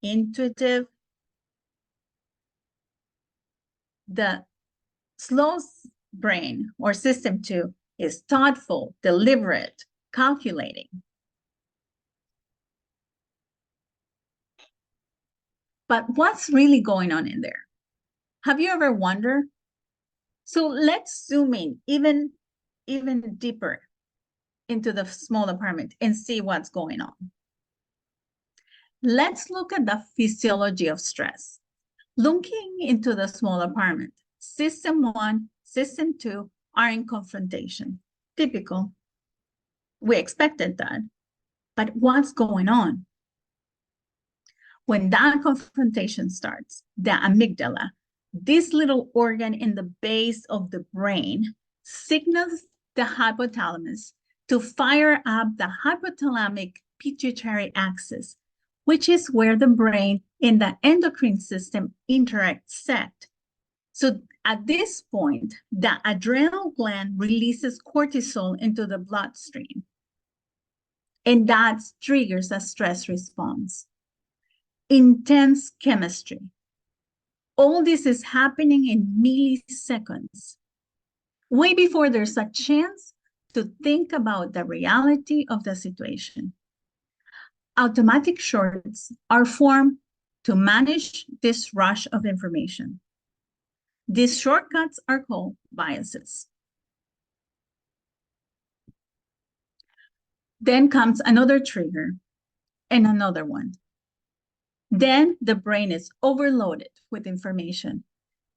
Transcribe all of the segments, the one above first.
intuitive. The slow brain, or system 2, is thoughtful, deliberate, calculating. But what's really going on in there? Have you ever wondered? So let's zoom in even deeper into the small apartment and see what's going on. Let's look at the physiology of stress. Looking into the small apartment, system 1, system 2 are in confrontation. Typical. We expected that. But what's going on? When that confrontation starts, the amygdala, this little organ in the base of the brain, signals the hypothalamus to fire up the hypothalamic pituitary axis, which is where the brain and the endocrine system intersect. So at this point, the adrenal gland releases cortisol into the bloodstream, and that triggers a stress response. Intense chemistry. All this is happening in milliseconds, way before there's a chance to think about the reality of the situation. Automatic shortcuts are formed to manage this rush of information. These shortcuts are called biases. Then comes another trigger and another one. Then the brain is overloaded with information,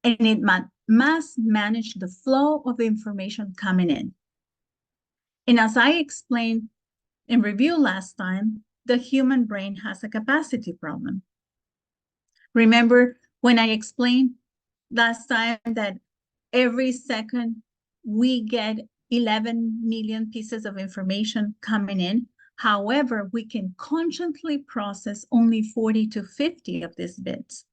and it must manage the flow of information coming in. And as I explained in review last time, the human brain has a capacity problem. Remember when I explained last time that every second we get 11 million pieces of information coming in? However, we can consciously process only 40 to 50 of these bits.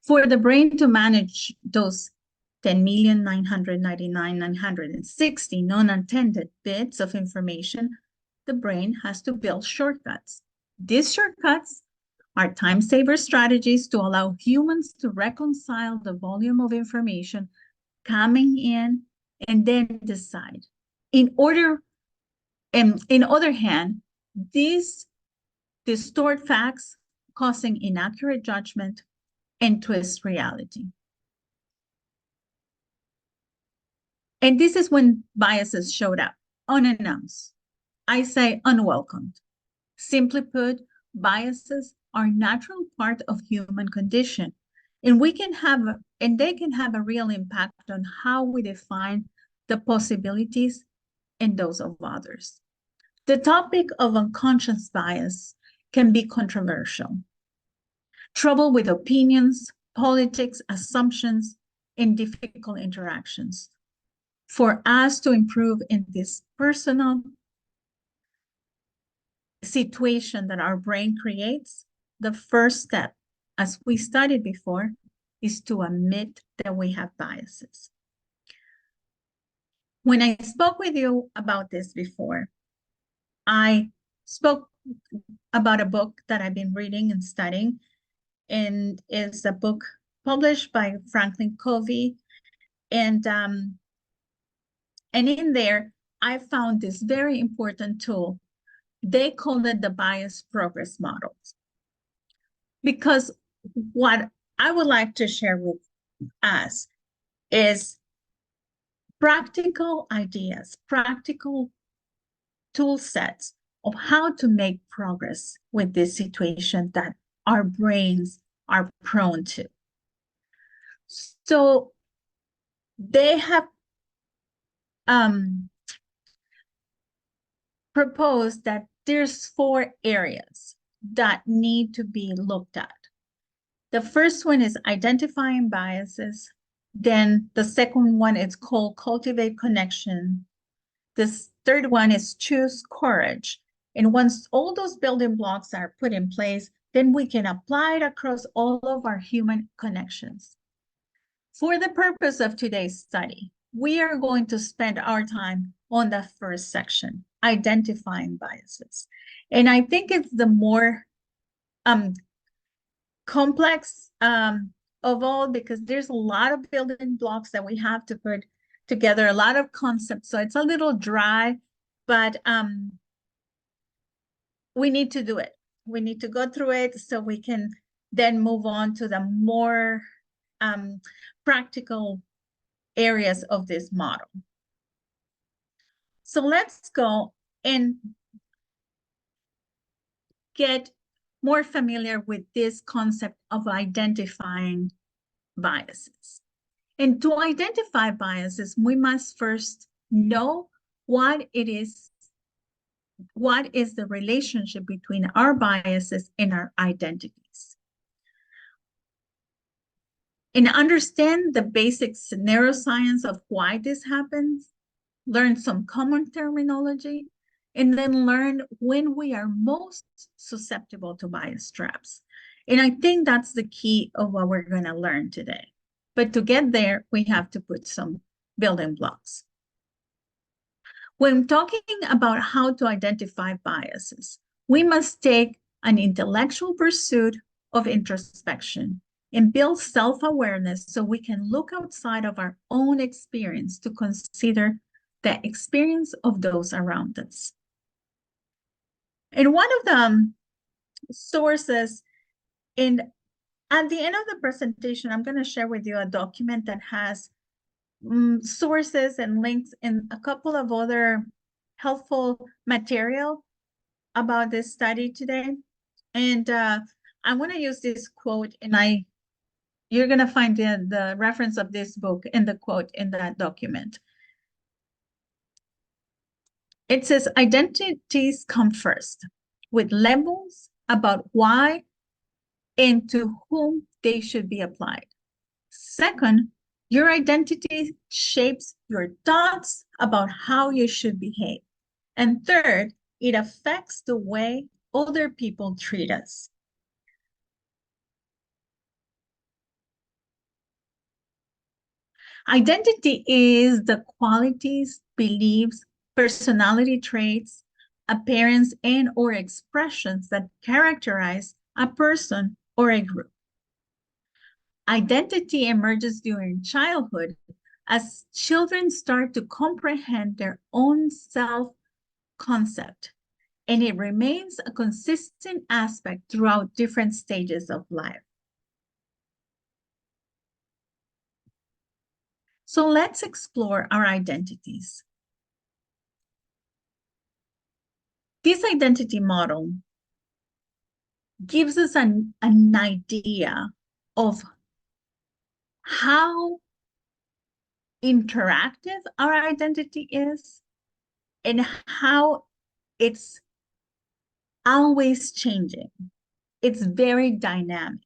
For the brain to manage those 10,999,960 non-attended bits of information, the brain has to build shortcuts. These shortcuts are time-saver strategies to allow humans to reconcile the volume of information coming in and then decide. In other hand, these distort facts, causing inaccurate judgment and twist reality. And this is when biases showed up, unannounced. I say unwelcomed. Simply put, biases are a natural part of human condition, and they can have a real impact on how we define the possibilities and those of others. The topic of unconscious bias can be controversial. Trouble with opinions, politics, assumptions, and difficult interactions. For us to improve in this personal situation that our brain creates, the first step, as we studied before, is to admit that we have biases. When I spoke with you about this before, I spoke about a book that I've been reading and studying, and it's a book published by Franklin Covey. And in there, I found this very important tool. They call it the bias progress model. Because what I would like to share with us is practical ideas, practical tool sets of how to make progress with this situation that our brains are prone to. So they have proposed that there's 4 areas that need to be looked at. The first one is identifying biases. Then the second one is called cultivate connection. This third one is choose courage. And once all those building blocks are put in place, then we can apply it across all of our human connections. For the purpose of today's study, we are going to spend our time on the first section, identifying biases. And I think it's the more complex of all, because there's a lot of building blocks that we have to put together, a lot of concepts. So it's a little dry, but we need to do it. We need to go through it so we can then move on to the more practical areas of this model. So let's go and get more familiar with this concept of identifying biases. And to identify biases, we must first know what is the relationship between our biases and our identities. And understand the basic neuroscience of why this happens, learn some common terminology, and then learn when we are most susceptible to bias traps. And I think that's the key of what we're going to learn today. But to get there, we have to put some building blocks. When talking about how to identify biases, we must take an intellectual pursuit of introspection and build self-awareness so we can look outside of our own experience to consider the experience of those around us. And one of the sources, and at the end of the presentation, I'm going to share with you a document that has sources and links and a couple of other helpful material about this study today. And I want to use this quote, and you're going to find the reference of this book and the quote in that document. It says, identities come first, with labels about why and to whom they should be applied. Second, your identity shapes your thoughts about how you should behave. And third, it affects the way other people treat us. Identity is the qualities, beliefs, personality traits, appearance, and or expressions that characterize a person or a group. Identity emerges during childhood as children start to comprehend their own self-concept, and it remains a consistent aspect throughout different stages of life. So let's explore our identities. This identity model gives us an idea of how interactive our identity is and how it's always changing. It's very dynamic,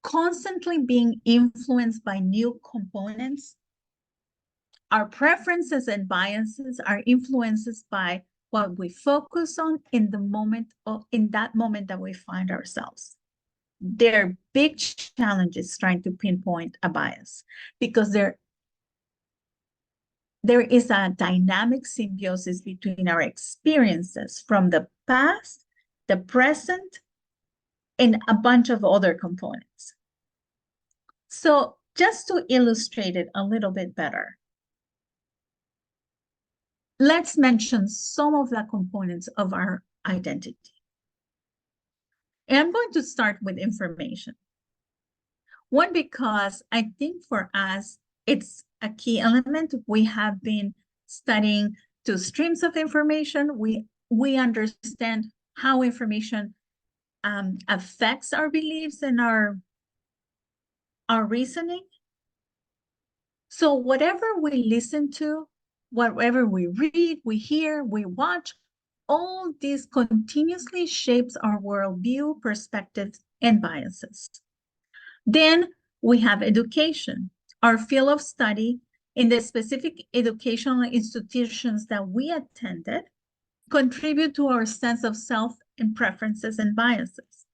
constantly being influenced by new components. Our preferences and biases are influenced by what we focus on in that moment that we find ourselves. There are big challenges trying to pinpoint a bias because there is a dynamic symbiosis between our experiences from the past, the present, and a bunch of other components. So just to illustrate it a little bit better, let's mention some of the components of our identity. And I'm going to start with information. One, because I think for us, it's a key element. We have been studying two streams of information. We understand how information affects our beliefs and our reasoning. So whatever we listen to, whatever we read, we hear, we watch, all this continuously shapes our worldview, perspectives, and biases. Then we have education, our field of study in the specific educational institutions that we attended contribute to our sense of self and preferences and biases.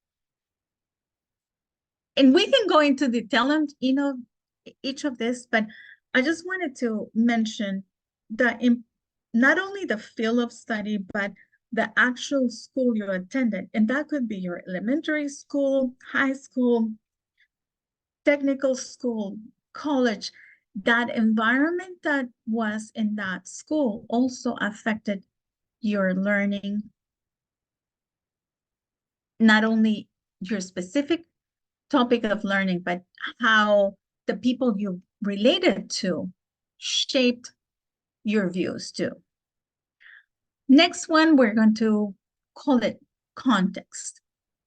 And we can go into detail on, each of this, but I just wanted to mention that not only the field of study, but the actual school you attended. And that could be your elementary school, high school, technical school, college. That environment that was in that school also affected your learning, not only your specific topic of learning, but how the people you related to shaped your views too. Next one, we're going to call it context.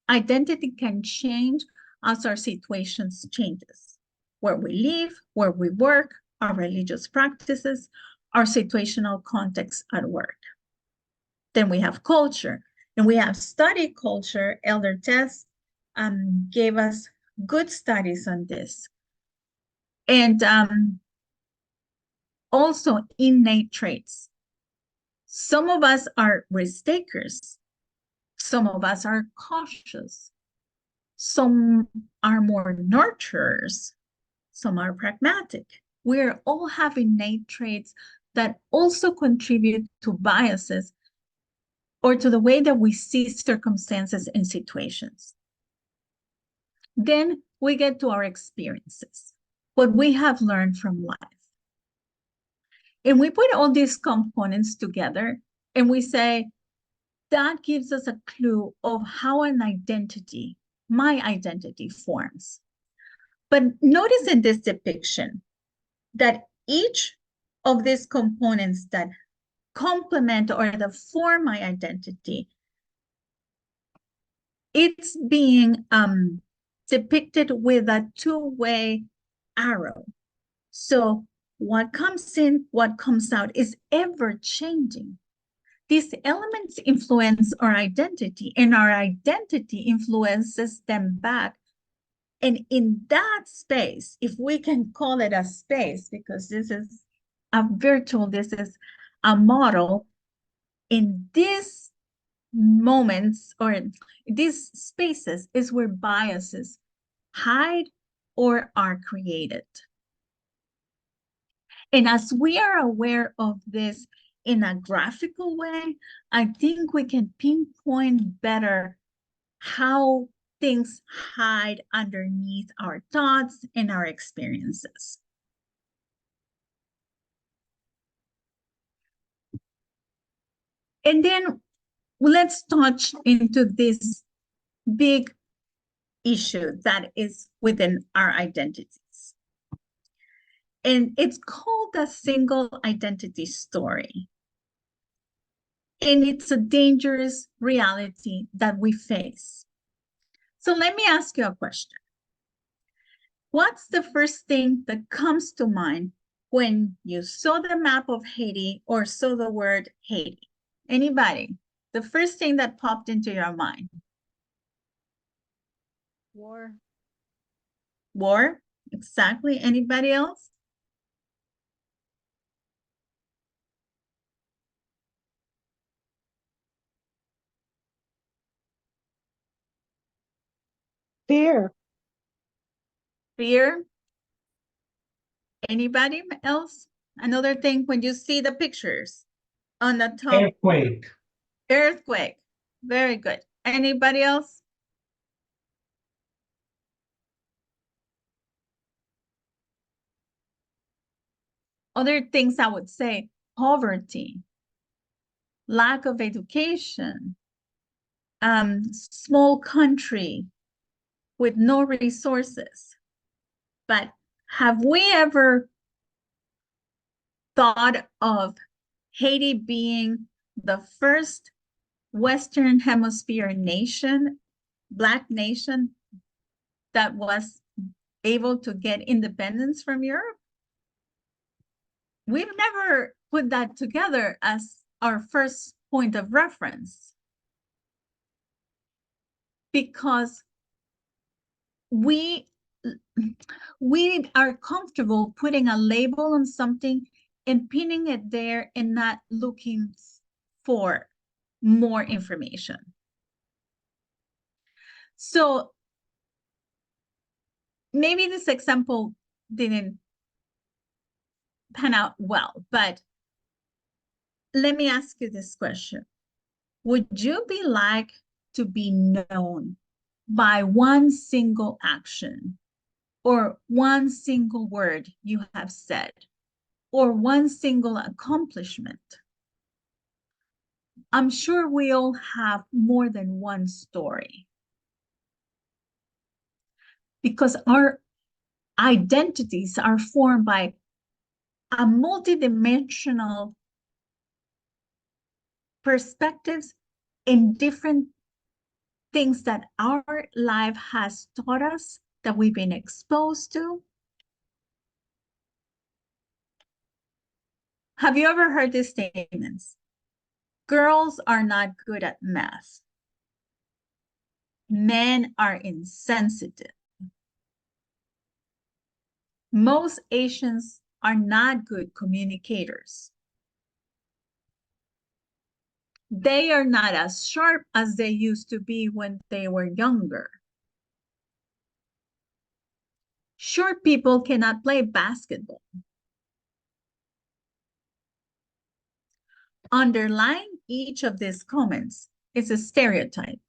Identity can change as our situations changes. Where we live, where we work, our religious practices, our situational context at work. Then we have culture, and we have study culture. Elder Tess gave us good studies on this. And also innate traits. Some of us are risk takers. Some of us are cautious. Some are more nurturers. Some are pragmatic. We're all have innate traits that also contribute to biases or to the way that we see circumstances and situations. Then we get to our experiences, what we have learned from life. And we put all these components together and we say, that gives us a clue of how an identity, my identity, forms. But notice in this depiction that each of these components that complement or that form my identity, it's being depicted with a two-way arrow. So what comes in, what comes out is ever changing. These elements influence our identity, and our identity influences them back. And in that space, if we can call it a space, because this is a virtual, this is a model, in these moments or these spaces is where biases hide or are created. And as we are aware of this in a graphical way, I think we can pinpoint better how things hide underneath our thoughts and our experiences. And then let's touch into this big issue that is within our identities. And it's called a single identity story. And it's a dangerous reality that we face. So let me ask you a question. What's the first thing that comes to mind when you saw the map of Haiti or saw the word Haiti? Anybody? The first thing that popped into your mind? War. War? Exactly. Anybody else? Fear. Fear? Anybody else? Another thing when you see the pictures on the top. Earthquake. Earthquake. Very good. Anybody else? Other things I would say, poverty, lack of education, small country with no resources. But have we ever thought of Haiti being the first Western Hemisphere nation, Black nation, that was able to get independence from Europe? We've never put that together as our first point of reference because we are comfortable putting a label on something and pinning it there and not looking for more information. So maybe this example didn't pan out well, but let me ask you this question. Would you be like to be known by one single action or one single word you have said or one single accomplishment? I'm sure we all have more than one story because our identities are formed by a multidimensional perspectives in different things that our life has taught us, that we've been exposed to. Have you ever heard these statements? Girls are not good at math. Men are insensitive. Most Asians are not good communicators. They are not as sharp as they used to be when they were younger. Short people cannot play basketball. Underlying each of these comments is a stereotype.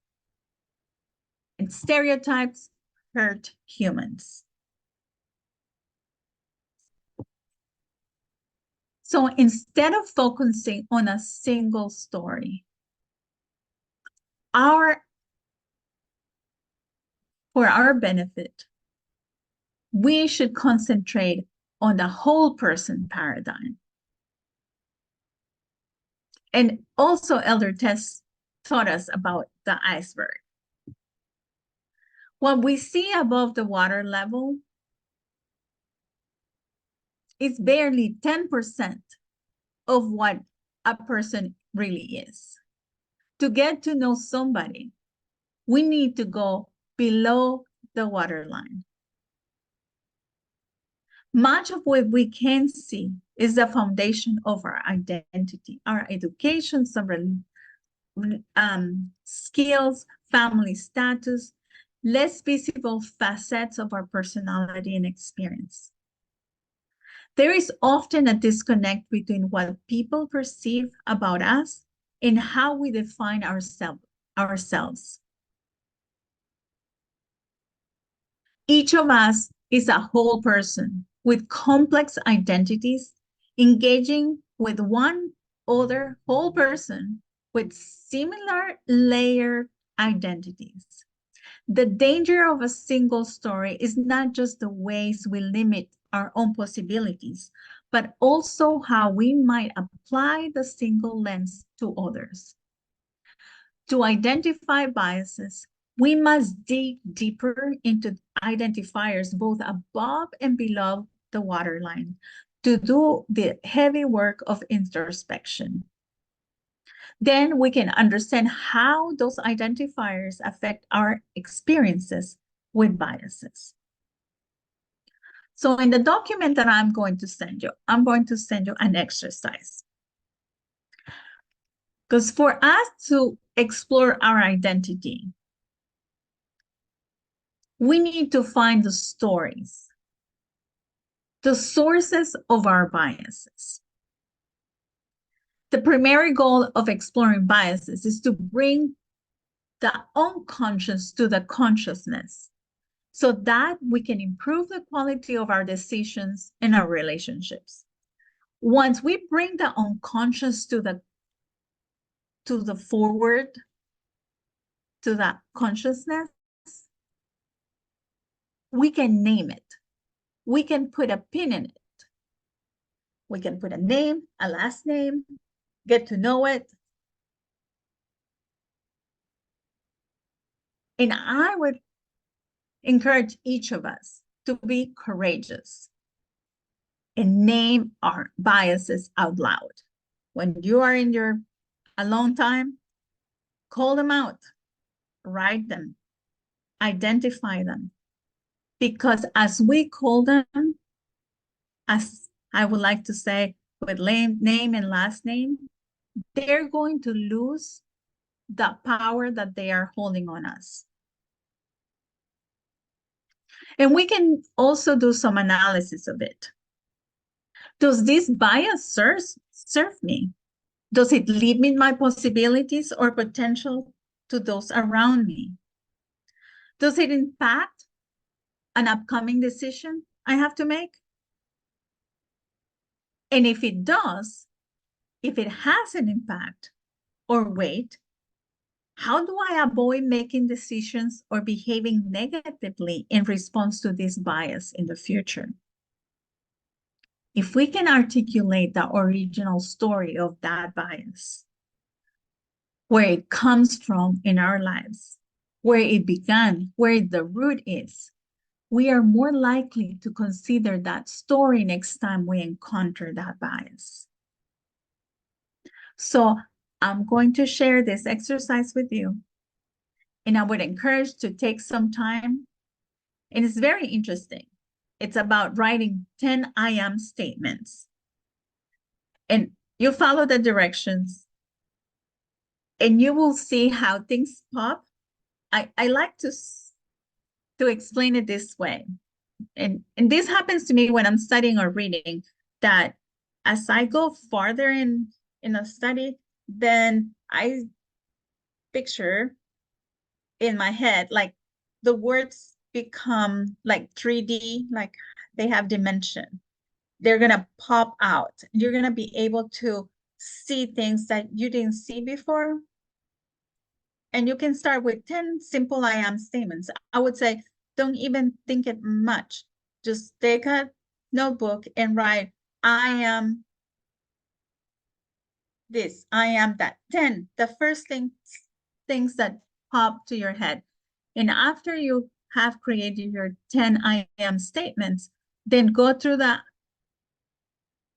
And stereotypes hurt humans. So instead of focusing on a single story, for our benefit, we should concentrate on the whole person paradigm. And also Elder Tess taught us about the iceberg. What we see above the water level is barely 10% of what a person really is. To get to know somebody, we need to go below the waterline. Much of what we can see is the foundation of our identity, our education, some skills, family status, less visible facets of our personality and experience. There is often a disconnect between what people perceive about us and how we define ourselves. Each of us is a whole person with complex identities, engaging with one other whole person with similar layered identities. The danger of a single story is not just the ways we limit our own possibilities, but also how we might apply the single lens to others. To identify biases, we must dig deeper into identifiers both above and below the waterline to do the heavy work of introspection. Then we can understand how those identifiers affect our experiences with biases. So in the document that I'm going to send you an exercise. Because for us to explore our identity, we need to find the stories, the sources of our biases. The primary goal of exploring biases is to bring the unconscious to the consciousness so that we can improve the quality of our decisions and our relationships. Once we bring the unconscious to the forward, to that consciousness, we can name it. We can put a pin in it. We can put a name, a last name, get to know it. And I would encourage each of us to be courageous and name our biases out loud. When you are in your alone time, call them out, write them, identify them. Because as we call them, as I would like to say, with name and last name, they're going to lose the power that they are holding on us. And we can also do some analysis of it. Does this bias serve me? Does it limit my possibilities or potential to those around me? Does it impact an upcoming decision I have to make? And if it does, if it has an impact or weight, how do I avoid making decisions or behaving negatively in response to this bias in the future? If we can articulate the original story of that bias, where it comes from in our lives, where it began, where the root is, we are more likely to consider that story next time we encounter that bias. So I'm going to share this exercise with you, and I would encourage to take some time. And it's very interesting. It's about writing 10 I am statements. And you follow the directions, and you will see how things pop. I like to explain it this way. And this happens to me when I'm studying or reading, that as I go farther in a study, then I picture in my head, like the words become like 3D, like they have dimension. They're gonna pop out. You're gonna be able to see things that you didn't see before. And you can start with 10 simple I am statements. I would say, don't even think it much. Just take a notebook and write, I am this, I am that. 10, the first things that pop to your head. And after you have created your 10 I am statements, then go through the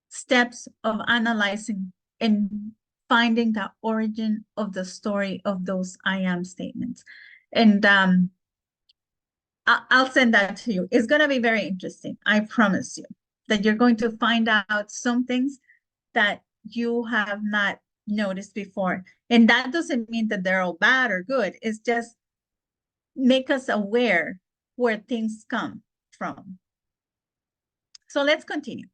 steps of analyzing and finding the origin of the story of those I am statements. And I'll send that to you. It's going to be very interesting. I promise you that you're going to find out some things that you have not noticed before. And that doesn't mean that they're all bad or good. It's just make us aware where things come from. So let's continue.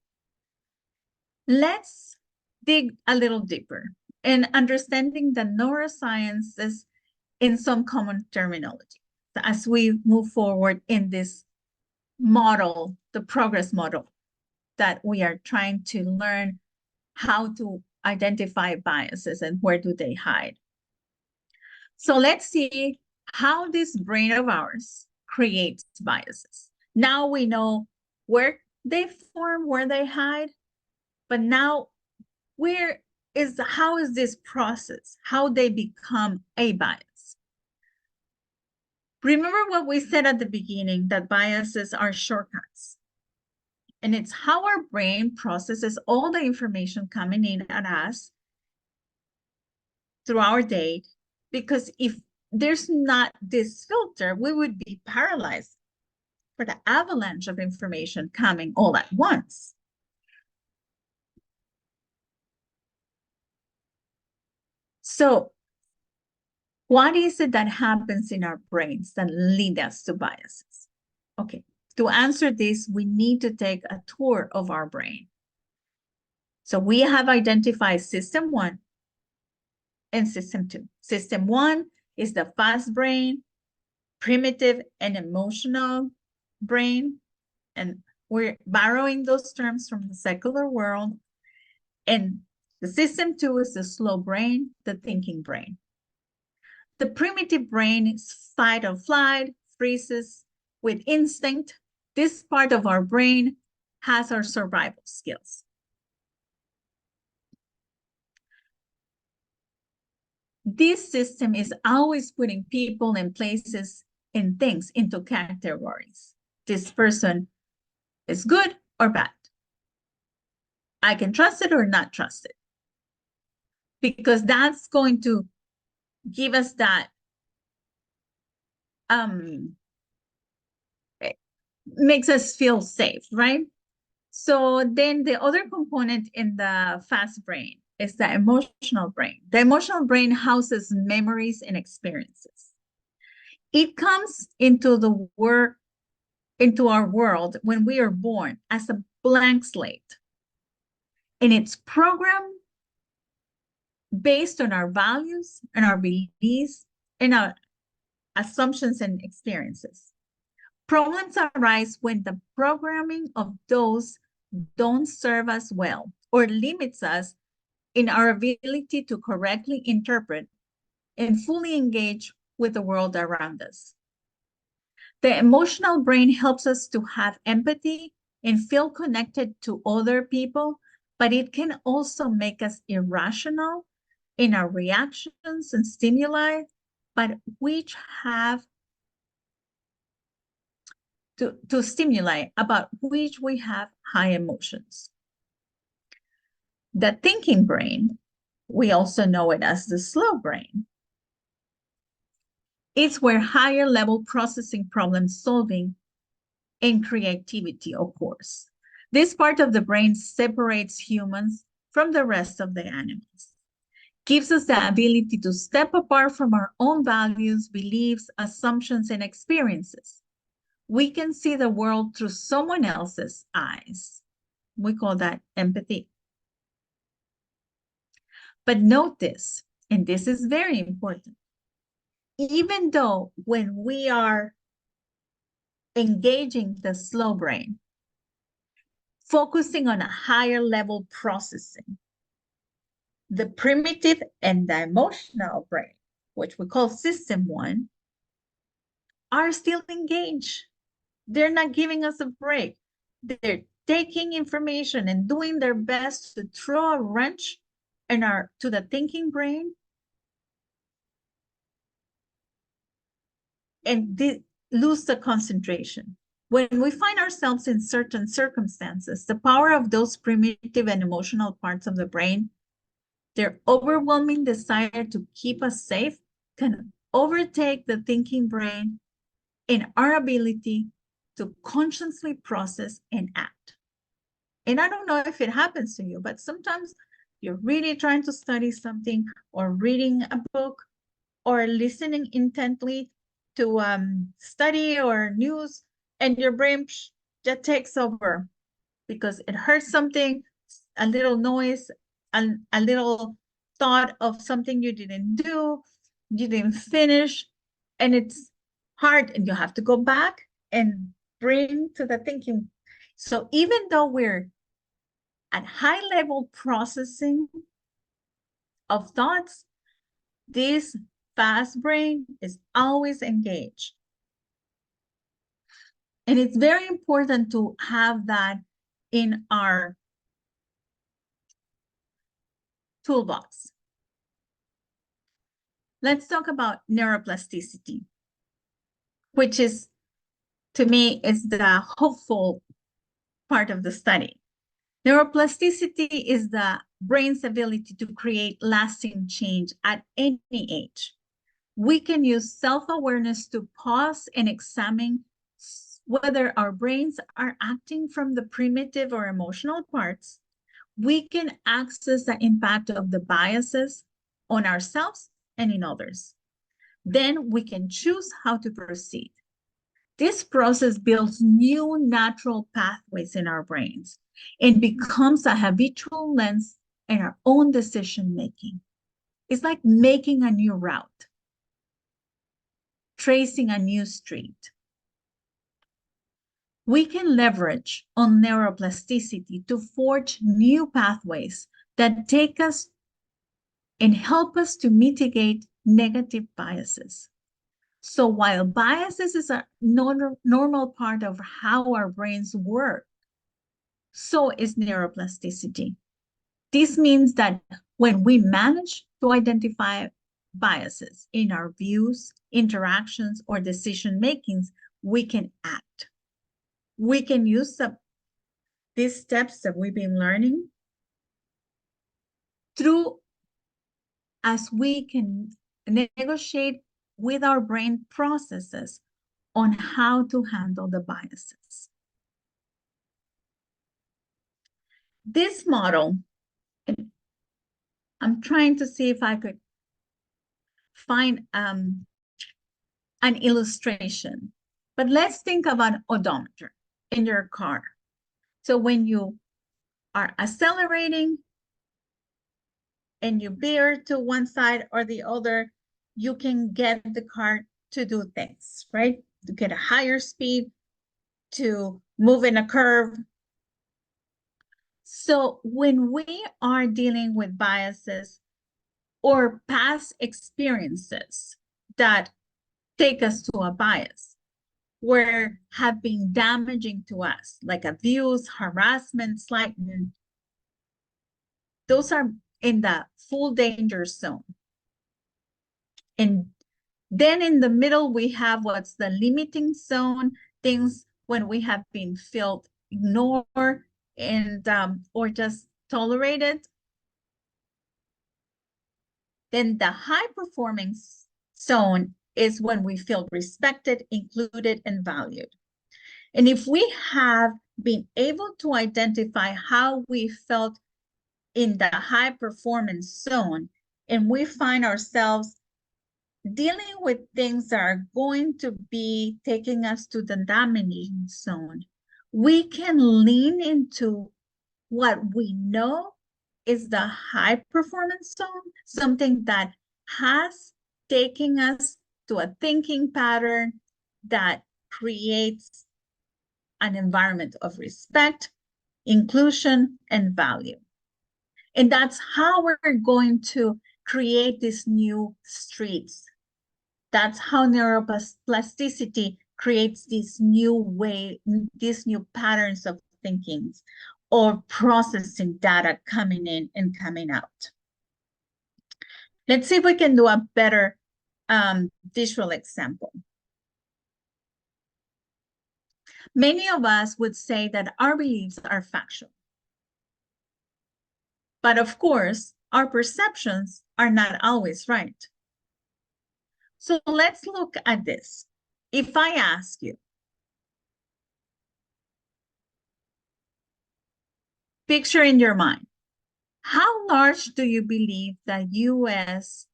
Let's dig a little deeper in understanding the neurosciences in some common terminology as we move forward in this model, the progress model, that we are trying to learn how to identify biases and where do they hide. So let's see how this brain of ours creates biases. Now we know where they form, where they hide, but now how is this process, how they become a bias? Remember what we said at the beginning, that biases are shortcuts. And it's how our brain processes all the information coming in at us through our day. Because if there's not this filter, we would be paralyzed for the avalanche of information coming all at once. So what is it that happens in our brains that lead us to biases? Okay, to answer this, we need to take a tour of our brain. So we have identified system 1 and system 2. System 1 is the fast brain, primitive and emotional brain. And we're borrowing those terms from the secular world. And the system 2 is the slow brain, the thinking brain. The primitive brain is fight or flight, freezes with instinct. This part of our brain has our survival skills. This system is always putting people and places and things into categories. This person is good or bad. I can trust it or not trust it. Because that's going to give us that it makes us feel safe, right? So then the other component in the fast brain is the emotional brain. The emotional brain houses memories and experiences. It comes into our world when we are born as a blank slate. And it's programmed based on our values and our beliefs and our assumptions and experiences. Problems arise when the programming of those don't serve us well or limits us in our ability to correctly interpret and fully engage with the world around us. The emotional brain helps us to have empathy and feel connected to other people, but it can also make us irrational in our reactions and stimuli, but which have to stimuli about which we have high emotions. The thinking brain, we also know it as the slow brain, it's where higher level processing, problem solving, and creativity occurs. This part of the brain separates humans from the rest of the animals, gives us the ability to step apart from our own values, beliefs, assumptions, and experiences. We can see the world through someone else's eyes. We call that empathy. But note this, and this is very important. Even though when we are engaging the slow brain, focusing on a higher level processing, the primitive and the emotional brain, which we call system one, are still engaged. They're not giving us a break. They're taking information and doing their best to throw a wrench to the thinking brain and lose the concentration. When we find ourselves in certain circumstances, the power of those primitive and emotional parts of the brain, their overwhelming desire to keep us safe, can overtake the thinking brain in our ability to consciously process and act. And I don't know if it happens to you, but sometimes you're really trying to study something or reading a book or listening intently to study or news, and your brain just takes over because it heard something, a little noise, a little thought of something you didn't do, you didn't finish, and it's hard, and you have to go back and bring to the thinking. So even though we're at high level processing of thoughts, this fast brain is always engaged. And it's very important to have that in our toolbox. Let's talk about neuroplasticity, which is, to me, is the hopeful part of the study. Neuroplasticity is the brain's ability to create lasting change at any age. We can use self-awareness to pause and examine whether our brains are acting from the primitive or emotional parts. We can access the impact of the biases on ourselves and in others. Then we can choose how to proceed. This process builds new natural pathways in our brains and becomes a habitual lens in our own decision making. It's like making a new route, tracing a new street. We can leverage on neuroplasticity to forge new pathways that take us and help us to mitigate negative biases. So while biases is a normal part of how our brains work, so is neuroplasticity. This means that when we manage to identify biases in our views, interactions, or decision makings, we can act. We can use these steps that we've been learning through as we can negotiate with our brain processes on how to handle the biases. This model, I'm trying to see if I could find an illustration, but let's think of an odometer in your car. So when you are accelerating and you veer to one side or the other, you can get the car to do things, right? To get a higher speed, to move in a curve. So when we are dealing with biases or past experiences that take us to a bias, where have been damaging to us, like abuse, harassment, slighting, those are in the full danger zone. And then in the middle, we have what's the limiting zone, things when we have been felt ignored and or just tolerated. Then the high performing zone is when we feel respected, included, and valued. And if we have been able to identify how we felt in the high performance zone, and we find ourselves dealing with things that are going to be taking us to the damaging zone, we can lean into what we know is the high performance zone, something that has taken us to a thinking pattern that creates an environment of respect, inclusion, and value. And that's how we're going to create these new streets. That's how neuroplasticity creates this new way, these new patterns of thinking or processing data coming in and coming out. Let's see if we can do a better visual example. Many of us would say that our beliefs are factual. But of course, our perceptions are not always right. So let's look at this. If I ask you, picture in your mind, how large do you believe the US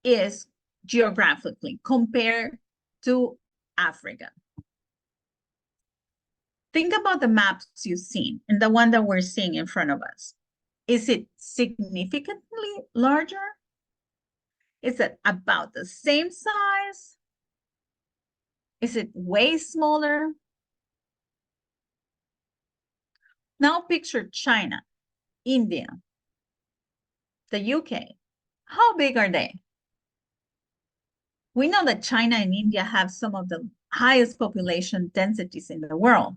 is geographically compared to Africa? Think about the maps you've seen and the one that we're seeing in front of us. Is it significantly larger? Is it about the same size? Is it way smaller? Now picture China, India, the UK. How big are they? We know that China and India have some of the highest population densities in the world.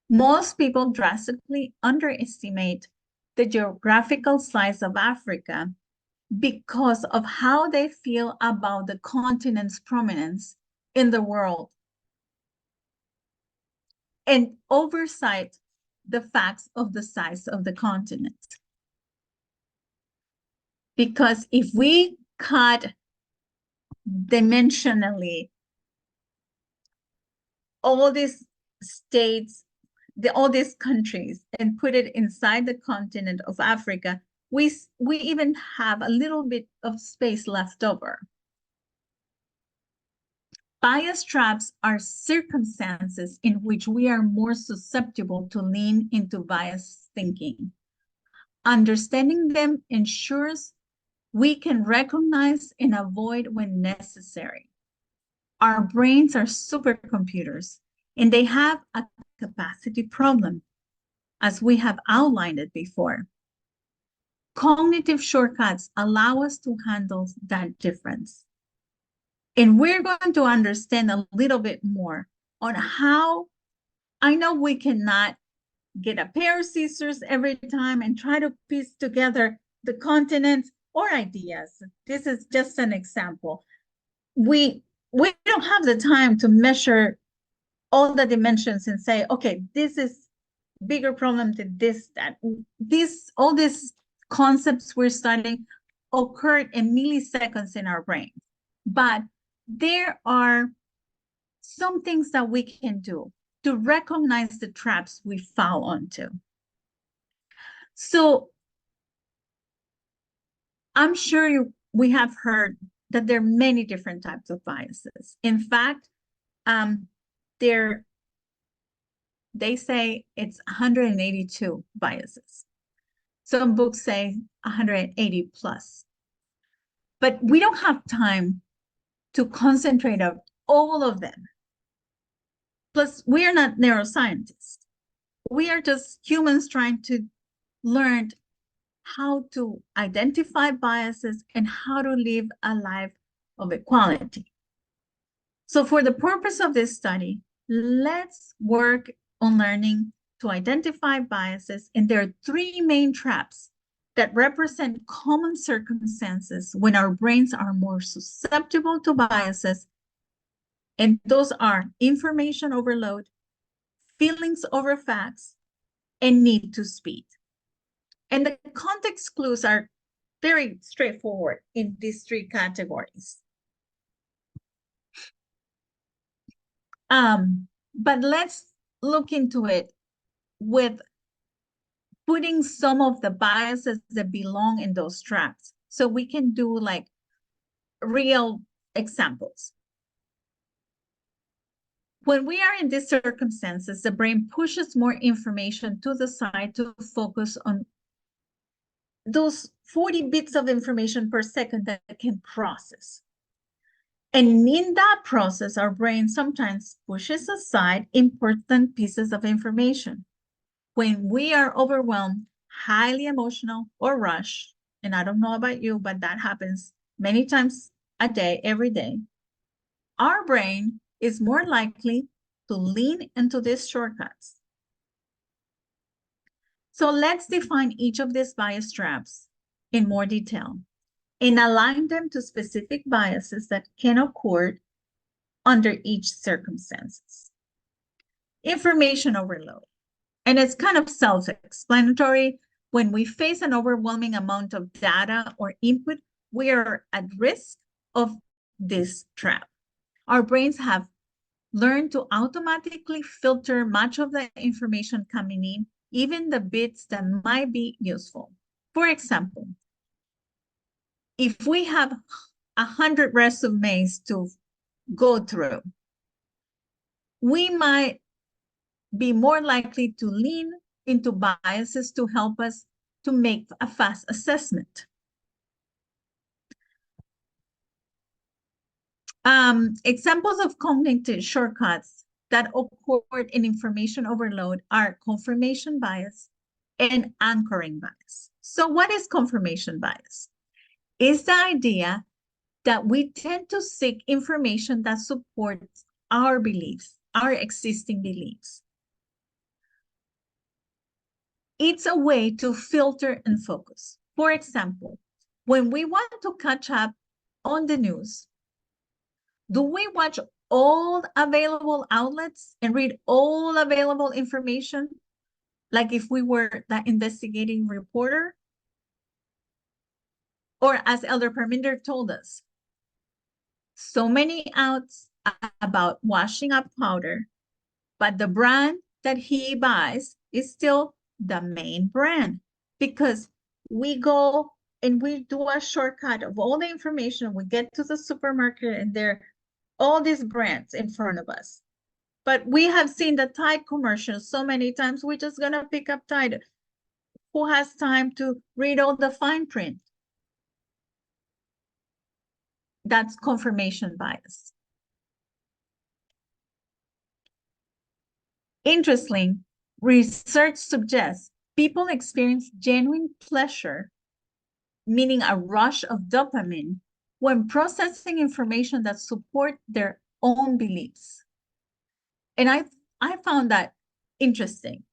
Most people drastically underestimate the geographical size of Africa because of how they feel about the continent's prominence in the world and oversight the facts of the size of the continent. Because if we cut dimensionally all these states, all these countries, and put it inside the continent of Africa, we even have a little bit of space left over. Bias traps are circumstances in which we are more susceptible to lean into biased thinking. Understanding them ensures we can recognize and avoid when necessary. Our brains are supercomputers, and they have a capacity problem, as we have outlined it before. Cognitive shortcuts allow us to handle that difference. And we're going to understand a little bit more on how, I know we cannot get a pair of scissors every time and try to piece together the continents or ideas. This is just an example. We don't have the time to measure all the dimensions and say, okay, this is bigger problem than this, that. All these concepts we're studying occurred in milliseconds in our brain. But there are some things that we can do to recognize the traps we fall onto. So I'm sure we have heard that there are many different types of biases. In fact, they say it's 182 biases. Some books say 180 plus. But we don't have time to concentrate on all of them. Plus, we are not neuroscientists. We are just humans trying to learn how to identify biases and how to live a life of equality. So for the purpose of this study, let's work on learning to identify biases. And there are three main traps that represent common circumstances when our brains are more susceptible to biases. And those are information overload, feelings over facts, and need to speed. And the context clues are very straightforward in these three categories. But let's look into it with putting some of the biases that belong in those traps. So we can do like real examples. When we are in these circumstances, the brain pushes more information to the side to focus on those 40 bits of information per second that it can process. And in that process, our brain sometimes pushes aside important pieces of information. When we are overwhelmed, highly emotional, or rushed, and I don't know about you, but that happens many times a day, every day, our brain is more likely to lean into these shortcuts. So let's define each of these bias traps in more detail and align them to specific biases that can occur under each circumstances. Information overload. And it's kind of self-explanatory. When we face an overwhelming amount of data or input, we are at risk of this trap. Our brains have learned to automatically filter much of the information coming in, even the bits that might be useful. For example, if we have 100 resumes to go through, we might be more likely to lean into biases to help us to make a fast assessment. Examples of cognitive shortcuts that occur in information overload are confirmation bias and anchoring bias. So what is confirmation bias? It's the idea that we tend to seek information that supports our beliefs, our existing beliefs. It's a way to filter and focus. For example, when we want to catch up on the news, do we watch all available outlets and read all available information, like if we were the investigating reporter? Or as Elder Parminder told us, so many outs about washing up powder, but the brand that he buys is still the main brand, because we go and we do a shortcut of all the information. We get to the supermarket and there are all these brands in front of us. But we have seen the Tide commercials so many times, we're just gonna pick up Tide. Who has time to read all the fine print? That's confirmation bias. Interestingly, research suggests people experience genuine pleasure, meaning a rush of dopamine, when processing information that support their own beliefs. And I found that interesting.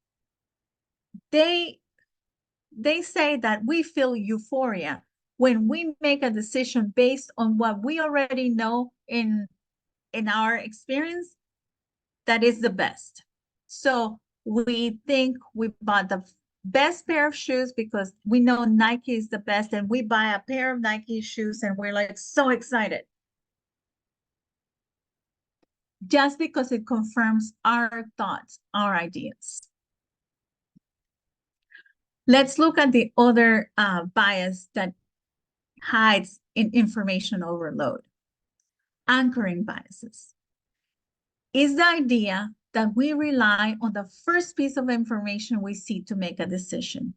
They say that we feel euphoria when we make a decision based on what we already know in our experience that is the best. So we think we bought the best pair of shoes because we know Nike is the best, and we buy a pair of Nike shoes and we're like so excited. Just because it confirms our thoughts, our ideas. Let's look at the other bias that hides in information overload. Anchoring biases is the idea that we rely on the first piece of information we see to make a decision.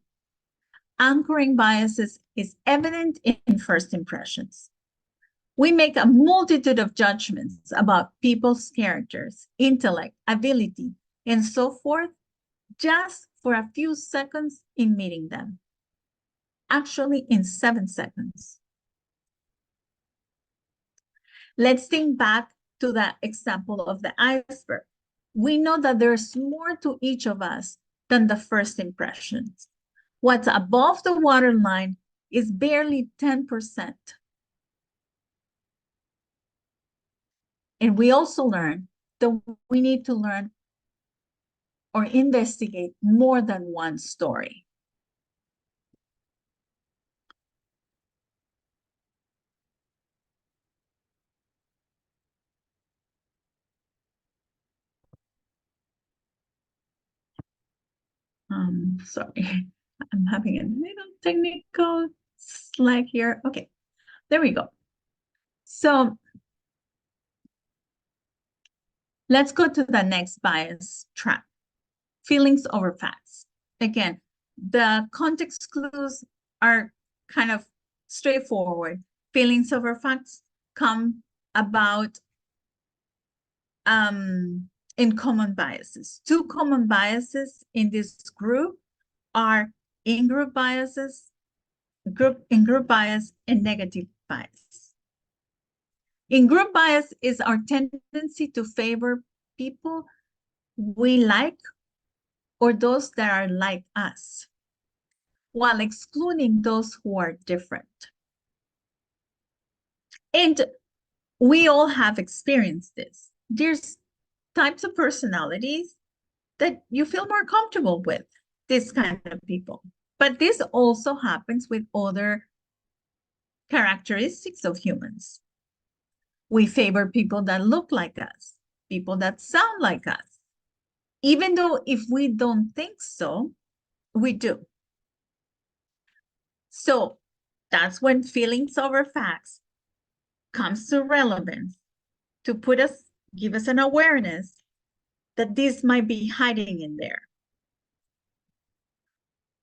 Anchoring biases is evident in first impressions. We make a multitude of judgments about people's characters, intellect, ability, and so forth just for a few seconds in meeting them. Actually, in 7 seconds. Let's think back to that example of the iceberg. We know that there's more to each of us than the first impressions. What's above the waterline is barely 10%. And we also learn that we need to learn or investigate more than one story. Sorry, I'm having a little technical slag here. Okay, there we go. So let's go to the next bias trap, feelings over facts. Again, the context clues are kind of straightforward. Feelings over facts come about in common biases. 2 common biases in this group are in-group biases, in-group bias, and negative bias. In-group bias is our tendency to favor people we like or those that are like us, while excluding those who are different. And we all have experienced this. There's types of personalities that you feel more comfortable with, this kind of people. But this also happens with other characteristics of humans. We favor people that look like us, people that sound like us, even though if we don't think so, we do. So that's when feelings over facts comes to relevance to give us an awareness that this might be hiding in there.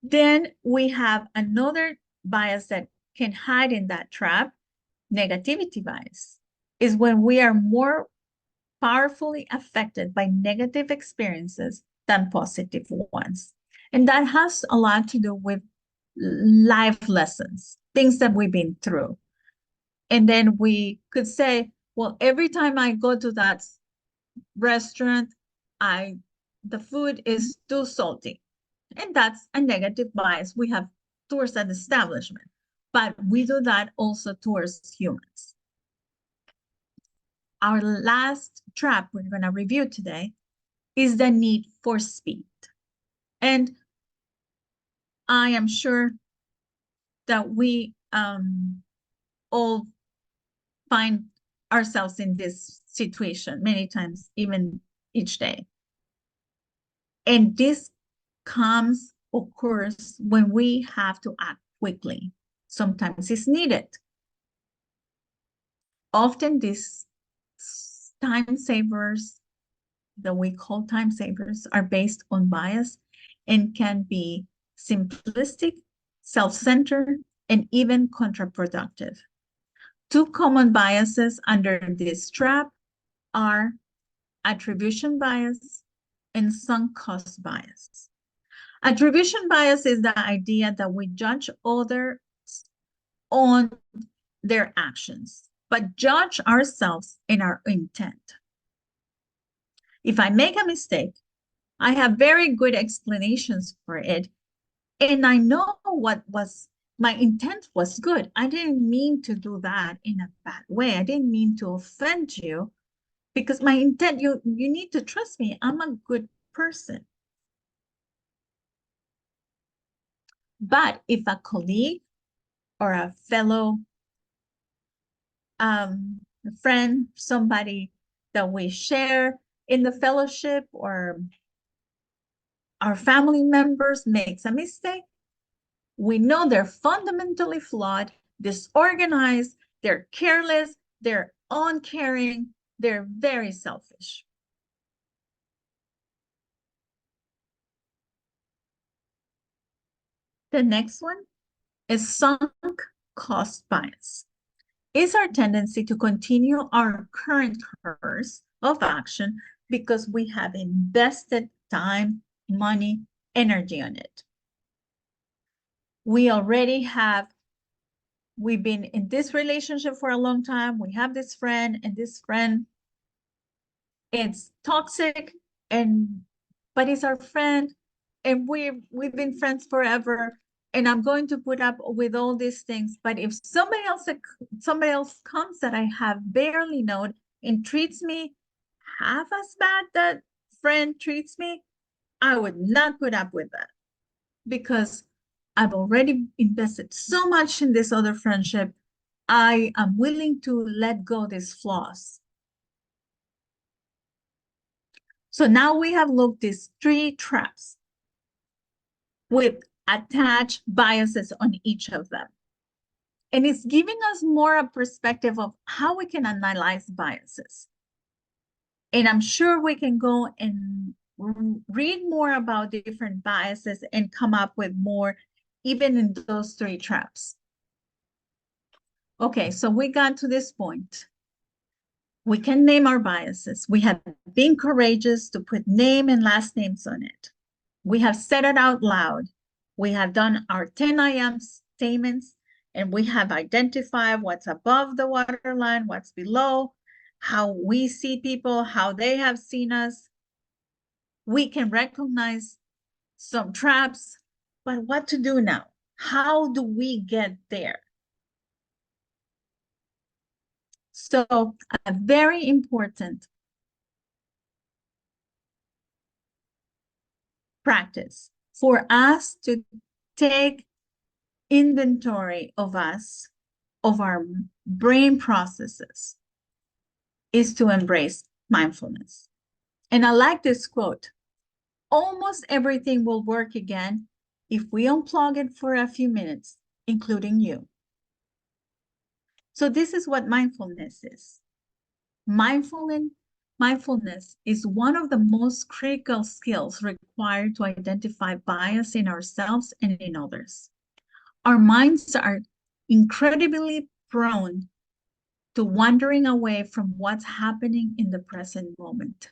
Then we have another bias that can hide in that trap, negativity bias, is when we are more powerfully affected by negative experiences than positive ones. And that has a lot to do with life lessons, things that we've been through. And then we could say, well, every time I go to that restaurant, the food is too salty. And that's a negative bias we have towards an establishment. But we do that also towards humans. Our last trap we're going to review today is the need for speed. And I am sure that we all find ourselves in this situation many times, even each day. And this occurs when we have to act quickly. Sometimes it's needed. Often these time savers that we call time savers are based on bias and can be simplistic, self-centered, and even counterproductive. 2 common biases under this trap are attribution bias and sunk cost bias. Attribution bias is the idea that we judge others on their actions, but judge ourselves in our intent. If I make a mistake, I have very good explanations for it, and I know my intent was good. I didn't mean to do that in a bad way. I didn't mean to offend you, because my intent, you need to trust me. I'm a good person. But if a colleague or a fellow friend, somebody that we share in the fellowship, or our family members makes a mistake, we know they're fundamentally flawed, disorganized, they're careless, they're uncaring, they're very selfish. The next one is sunk cost bias. Is our tendency to continue our current course of action because we have invested time, money, energy on it. We've been in this relationship for a long time. We have this friend, and this friend, it's toxic, but it's our friend, and we've been friends forever. And I'm going to put up with all these things. But if somebody else comes that I have barely known and treats me half as bad that friend treats me, I would not put up with that, because I've already invested so much in this other friendship. I am willing to let go these flaws. So now we have looked these 3 traps with attached biases on each of them. And it's giving us more a perspective of how we can analyze biases. And I'm sure we can go and read more about different biases and come up with more, even in those 3 traps. Okay, so we got to this point. We can name our biases. We have been courageous to put name and last names on it. We have said it out loud. We have done our 10 I am statements, and we have identified what's above the waterline, what's below, how we see people, how they have seen us. We can recognize some traps, but what to do now? How do we get there? So a very important practice for us to take inventory of us, of our brain processes, is to embrace mindfulness. And I like this quote: almost everything will work again if we unplug it for a few minutes, including you. So this is what mindfulness is. Mindfulness is one of the most critical skills required to identify bias in ourselves and in others. Our minds are incredibly prone to wandering away from what's happening in the present moment.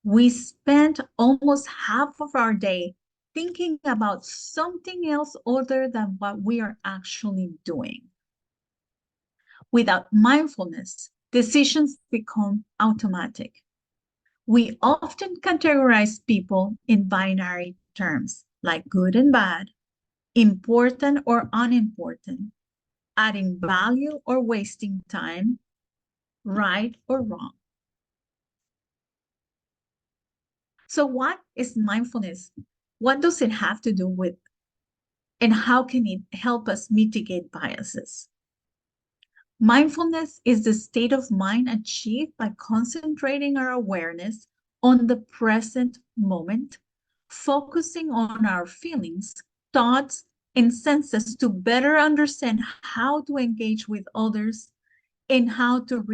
We spend almost half of our day thinking about something else other than what we are actually doing. Without mindfulness, decisions become automatic. We often categorize people in binary terms like good and bad, important or unimportant, adding value or wasting time, right or wrong. So what is mindfulness? What does it have to do with, and how can it help us mitigate biases? Mindfulness is the state of mind achieved by concentrating our awareness on the present moment, focusing on our feelings, thoughts, and senses to better understand how to engage with others and how to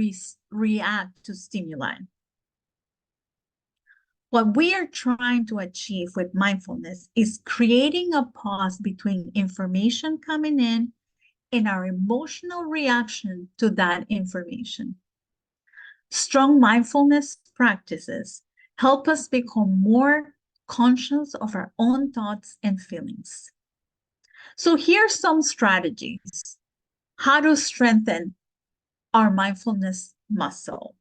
react to stimuli. What we are trying to achieve with mindfulness is creating a pause between information coming in and our emotional reaction to that information. Strong mindfulness practices help us become more conscious of our own thoughts and feelings. So here's some strategies how to strengthen our mindfulness muscle.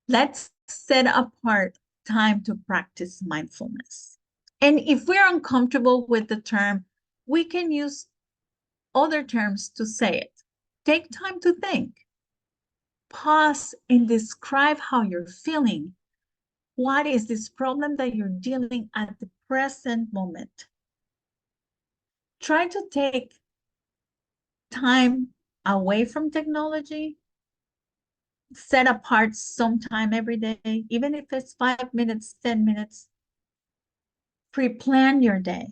Let's set apart time to practice mindfulness. And if we're uncomfortable with the term, we can use other terms to say it. Take time to think. Pause and describe how you're feeling. What is this problem that you're dealing at the present moment? Try to take time away from technology. Set apart some time every day, even if it's 5 minutes, 10 minutes. Pre-plan your day.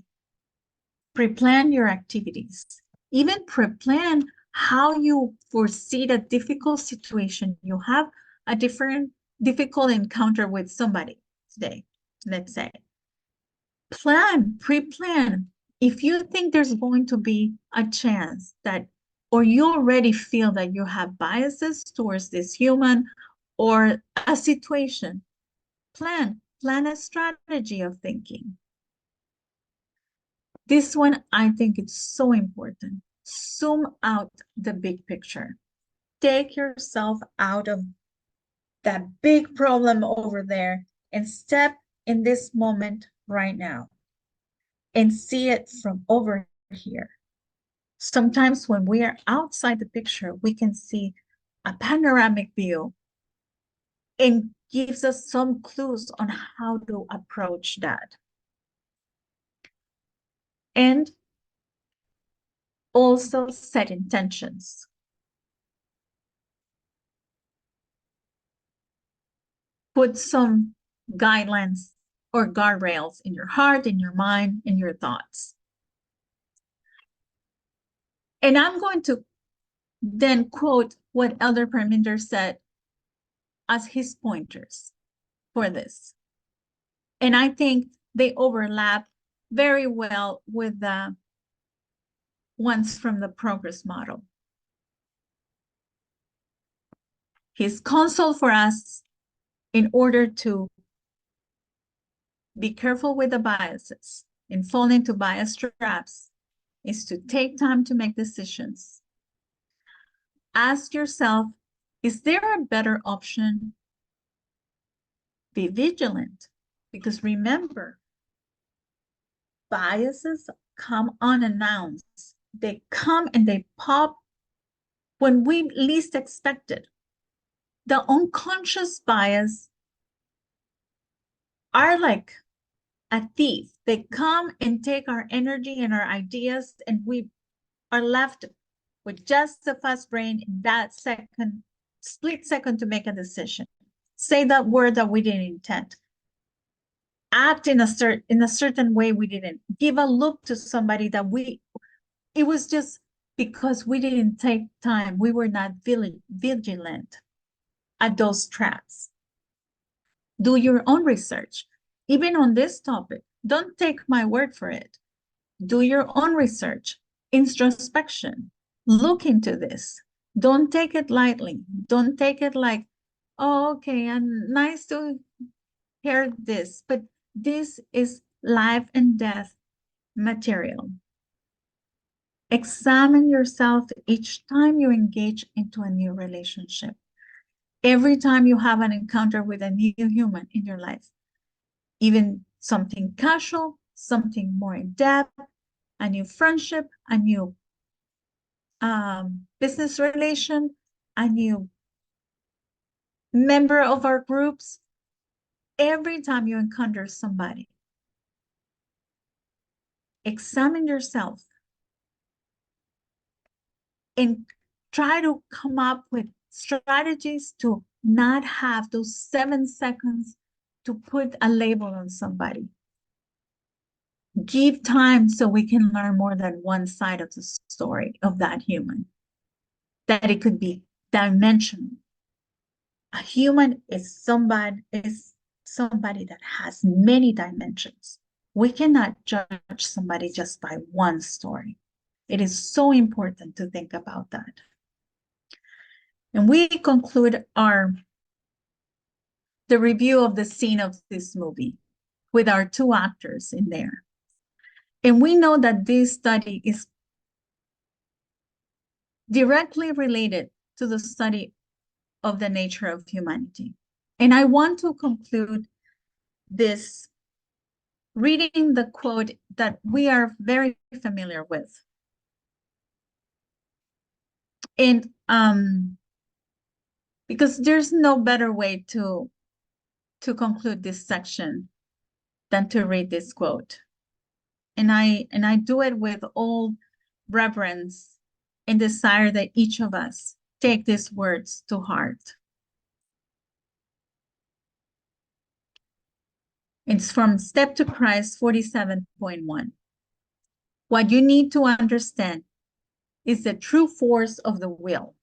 Pre-plan your activities. Even pre-plan how you foresee a difficult situation. You have a difficult encounter with somebody today, let's say. pre-plan. If you think there's going to be a chance that, or you already feel that you have biases towards this human or a situation, plan a strategy of thinking. This one, I think it's so important. Zoom out the big picture. Take yourself out of that big problem over there and step in this moment right now and see it from over here. Sometimes when we are outside the picture, we can see a panoramic view and gives us some clues on how to approach that. And also set intentions. Put some guidelines or guardrails in your heart, in your mind, in your thoughts. And I'm going to then quote what Elder Parminder said as his pointers for this. And I think they overlap very well with the ones from the progress model. His counsel for us in order to be careful with the biases and fall into bias traps is to take time to make decisions. Ask yourself, is there a better option? Be vigilant, because remember, biases come unannounced. They come and they pop when we least expect it. The unconscious bias are like a thief. They come and take our energy and our ideas, and we are left with just the fast brain in that split second to make a decision. Say that word that we didn't intend. Act in a certain way we didn't. Give a look to somebody that it was just because we didn't take time. We were not vigilant at those traps. Do your own research. Even on this topic, don't take my word for it. Do your own research, introspection. Look into this. Don't take it lightly. Don't take it like, oh, okay, and nice to hear this, but this is life and death material. Examine yourself each time you engage into a new relationship. Every time you have an encounter with a new human in your life, even something casual, something more in depth, a new friendship, a new business relation, a new member of our groups. Every time you encounter somebody, examine yourself and try to come up with strategies to not have those 7 seconds to put a label on somebody. Give time so we can learn more than one side of the story of that human, that it could be dimensional. A human is somebody that has many dimensions. We cannot judge somebody just by one story. It is so important to think about that. And we conclude the review of the scene of this movie with our 2 actors in there. And we know that this study is directly related to the study of the nature of humanity. And I want to conclude this reading the quote that we are very familiar with. And because there's no better way to conclude this section than to read this quote. And I do it with all reverence and desire that each of us take these words to heart. It's from Step to Christ 47.1. What you need to understand is the true force of the will.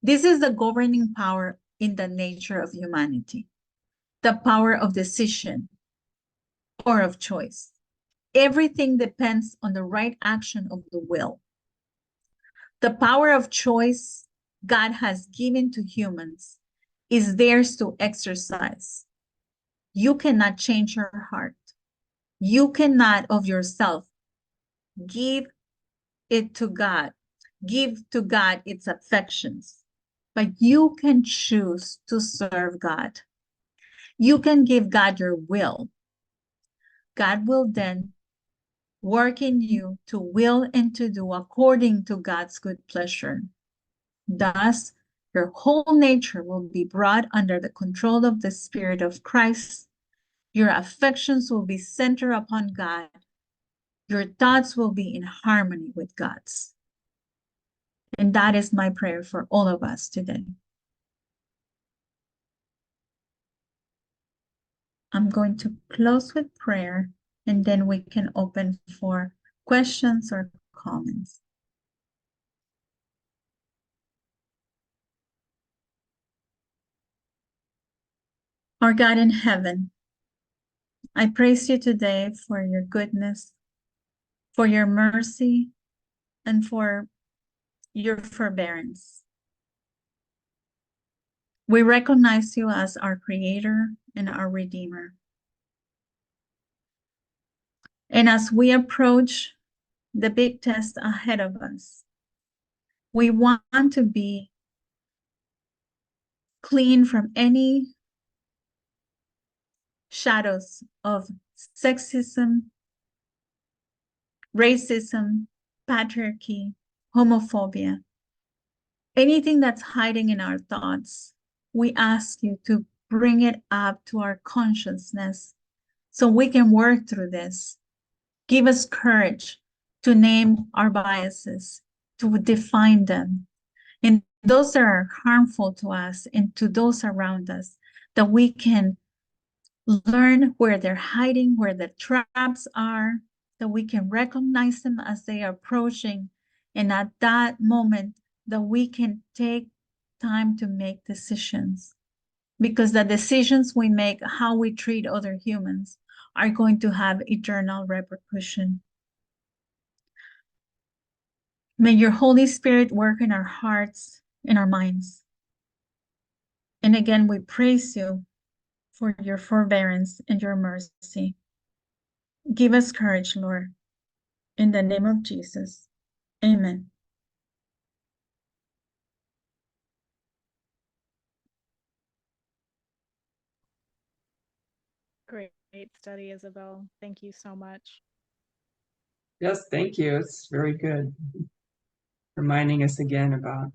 This is the governing power in the nature of humanity, the power of decision, or of choice. Everything depends on the right action of the will. The power of choice God has given to humans is theirs to exercise. You cannot change your heart. You cannot of yourself give it to God, give to God its affections, but you can choose to serve God. You can give God your will. God will then work in you to will and to do according to God's good pleasure. Thus, your whole nature will be brought under the control of the Spirit of Christ. Your affections will be centered upon God. Your thoughts will be in harmony with God's. And that is my prayer for all of us today. I'm going to close with prayer, and then we can open for questions or comments. Our God in heaven, I praise you today for your goodness, for your mercy, and for your forbearance. We recognize you as our creator and our redeemer. And as we approach the big test ahead of us, we want to be clean from any shadows of sexism, racism, patriarchy, homophobia, anything that's hiding in our thoughts. We ask you to bring it up to our consciousness so we can work through this. Give us courage to name our biases, to define them, and those that are harmful to us and to those around us, that we can learn where they're hiding, where the traps are, that we can recognize them as they are approaching. And at that moment, that we can take time to make decisions. Because the decisions we make, how we treat other humans, are going to have eternal repercussion. May your Holy Spirit work in our hearts, in our minds. And again, we praise you for your forbearance and your mercy. Give us courage, Lord. In the name of Jesus. Amen. Great study, Isabel. Thank you so much. Yes, thank you. It's very good. Reminding us again about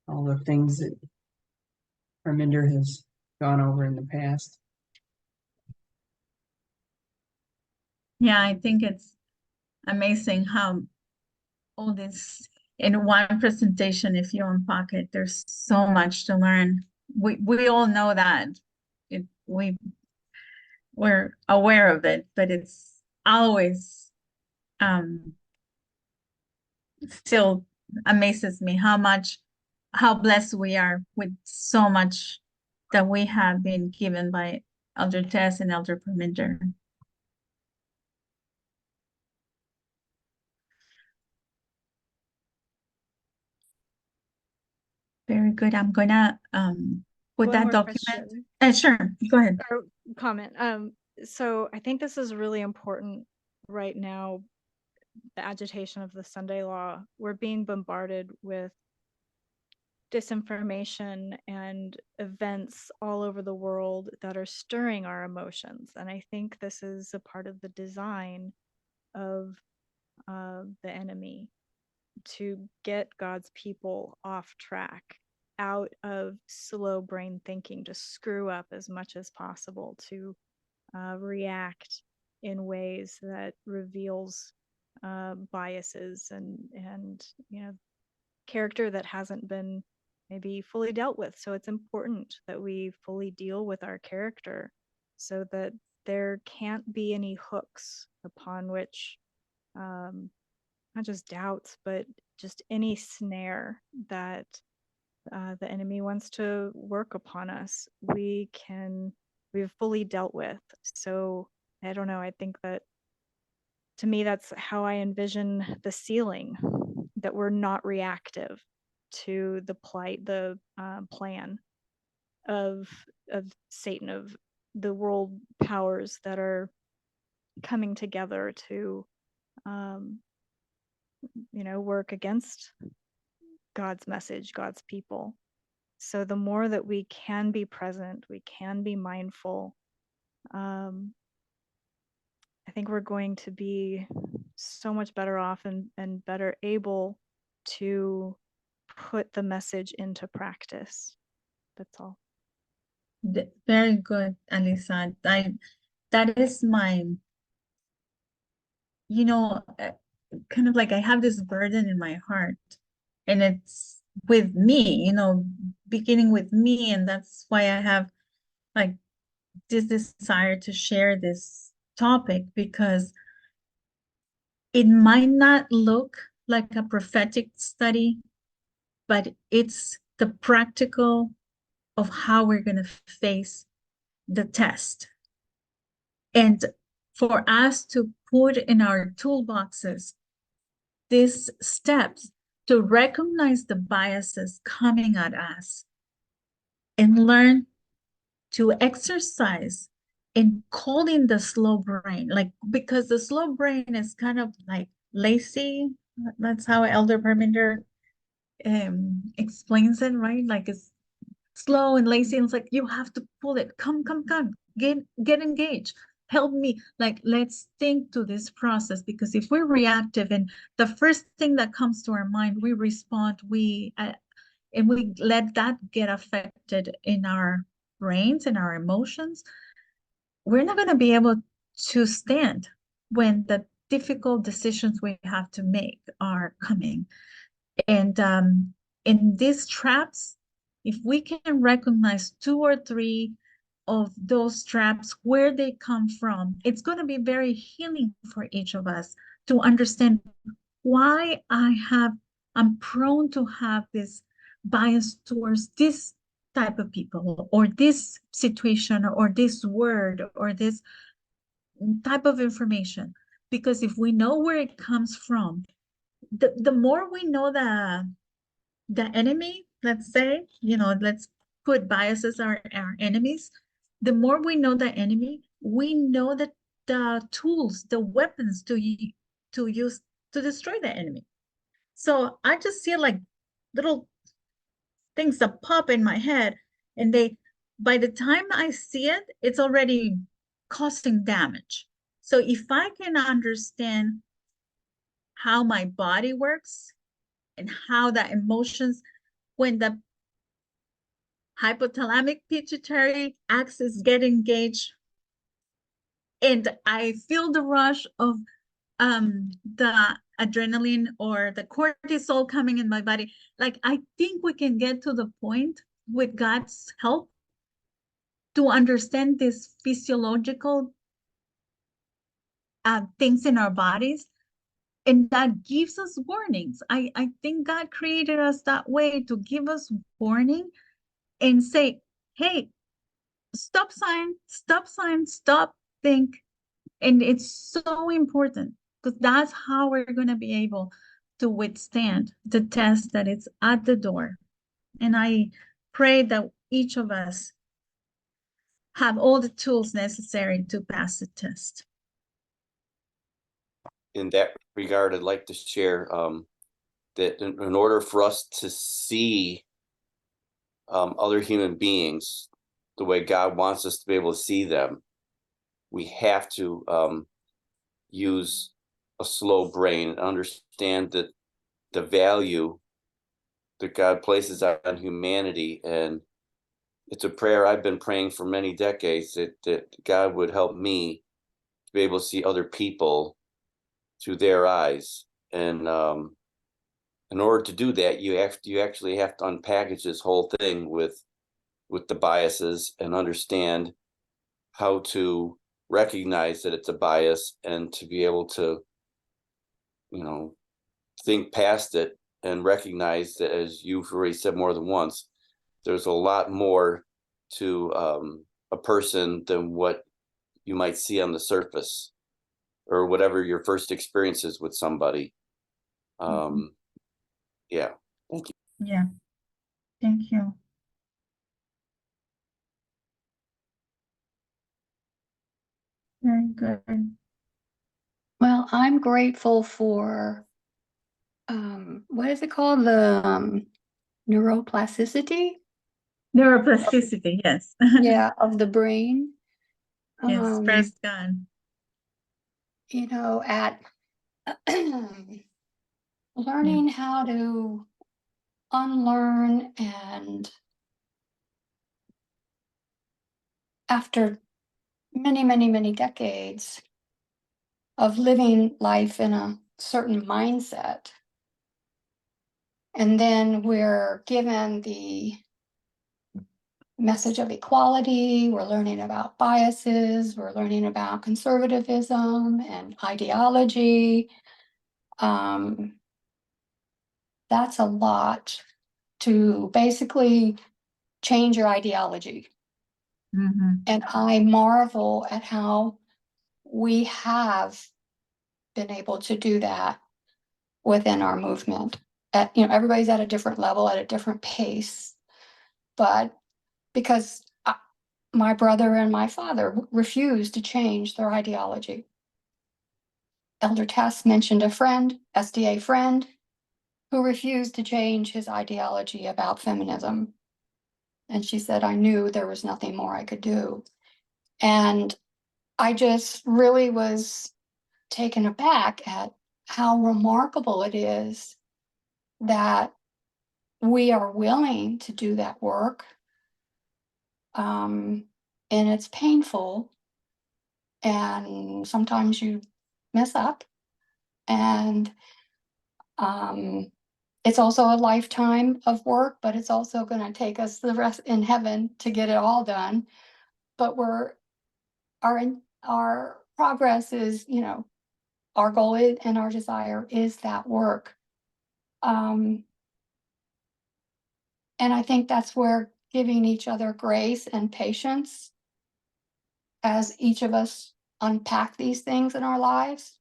all the things that Arminder has gone over in the past. Yeah, I think it's amazing how all this in one presentation, if you unpack it, there's so much to learn. We all know that. We're aware of it, but it's always still amazes me how blessed we are with so much that we have been given by Elder Tess and Elder Perminder. Very good. I'm gonna put One that more document. question. Sure, go ahead. Or comment. So I think this is really important right now, the agitation of the Sunday law. We're being bombarded with disinformation and events all over the world that are stirring our emotions. And I think this is a part of the design of the enemy, to get God's people off track, out of slow brain thinking, to screw up as much as possible, to react in ways that reveals biases and character that hasn't been maybe fully dealt with. So it's important that we fully deal with our character so that there can't be any hooks upon which not just doubts, but just any snare that the enemy wants to work upon us, we've fully dealt with. So I don't know. I think that, to me, that's how I envision the ceiling, that we're not reactive to the plan of Satan, of the world powers that are coming together to work against God's message, God's people. So the more that we can be present, we can be mindful, I think we're going to be so much better off and better able to put the message into practice. That's all. Very good, Alisa. That is my, kind of like I have this burden in my heart, and it's with me, beginning with me, and that's why I have like this desire to share this topic, because it might not look like a prophetic study, but it's the practical of how we're going to face the test. And for us to put in our toolboxes these steps to recognize the biases coming at us and learn to exercise in calling the slow brain, like, because the slow brain is kind of like lazy. That's how Elder Parminder explains it, right? Like, it's slow and lazy, and it's like, you have to pull it. Come, get engaged. Help me. Like, let's think to this process, because if we're reactive and the first thing that comes to our mind, we respond, and we let that get affected in our brains and our emotions, we're not going to be able to stand when the difficult decisions we have to make are coming. And in these traps, if we can recognize 2 or 3 of those traps, where they come from, it's going to be very healing for each of us to understand why I'm prone to have this bias towards this type of people, or this situation, or this word, or this type of information. Because if we know where it comes from, the more we know the enemy, let's say, let's put biases are our enemies. The more we know the enemy, we know that the tools, the weapons to use to destroy the enemy. So I just see like little things that pop in my head, and by the time I see it, it's already causing damage. So if I can understand how my body works and how the emotions, when the hypothalamic pituitary axis get engaged, and I feel the rush of the adrenaline or the cortisol coming in my body, like, I think we can get to the point, with God's help, to understand these physiological things in our bodies, and that gives us warnings. I think God created us that way, to give us warning and say, hey, stop sign, stop, think. And it's so important, because that's how we're going to be able to withstand the test that is at the door. And I pray that each of us have all the tools necessary to pass the test. In that regard, I'd like to share that in order for us to see other human beings the way God wants us to be able to see them, we have to use a slow brain and understand that the value that God places on humanity. And it's a prayer I've been praying for many decades, that God would help me to be able to see other people through their eyes. And in order to do that, you actually have to unpackage this whole thing with the biases, and understand how to recognize that it's a bias, and to be able to, think past it and recognize that, as you've already said more than once, there's a lot more to a person than what you might see on the surface, or whatever your first experience is with somebody. Yeah. Thank you. Yeah. Thank you. Very good. Well, I'm grateful for what is it called? The neuroplasticity? Neuroplasticity, yes. Yeah, of the brain. Yes, praise God. You know, at learning how to unlearn, and after many, many, many decades of living life in a certain mindset, and then we're given the message of equality, we're learning about biases, we're learning about conservatism and ideology. That's a lot to basically change your ideology. And I marvel at how we have been able to do that within our movement. Everybody's at a different level, at a different pace, but because my brother and my father refused to change their ideology. Elder Tess mentioned a friend, SDA friend, who refused to change his ideology about feminism. And she said, I knew there was nothing more I could do. And I just really was taken aback at how remarkable it is that we are willing to do that work. And it's painful. And sometimes you mess up. And it's also a lifetime of work, but it's also going to take us the rest in heaven to get it all done. But our progress is, our goal is, and our desire is that work. And I think that's where giving each other grace and patience as each of us unpack these things in our lives.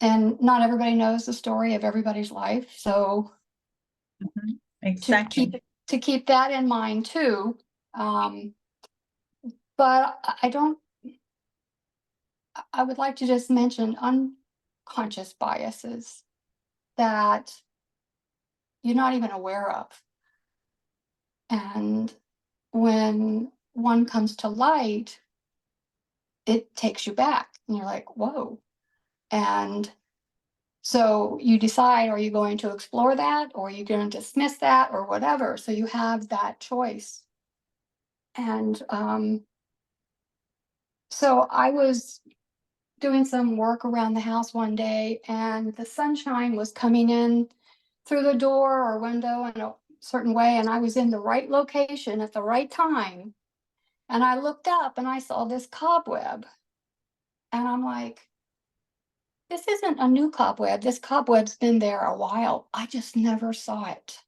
And not everybody knows the story of everybody's life. So Exactly. to keep that in mind too. But I would like to just mention unconscious biases that you're not even aware of. And when one comes to light, it takes you back and you're like, whoa. And so you decide, are you going to explore that, or are you going to dismiss that, or whatever? So you have that choice. And so I was doing some work around the house one day, and the sunshine was coming in through the door or window in a certain way, and I was in the right location at the right time. And I looked up and I saw this cobweb. And I'm like, this isn't a new cobweb. This cobweb's been there a while. I just never saw it.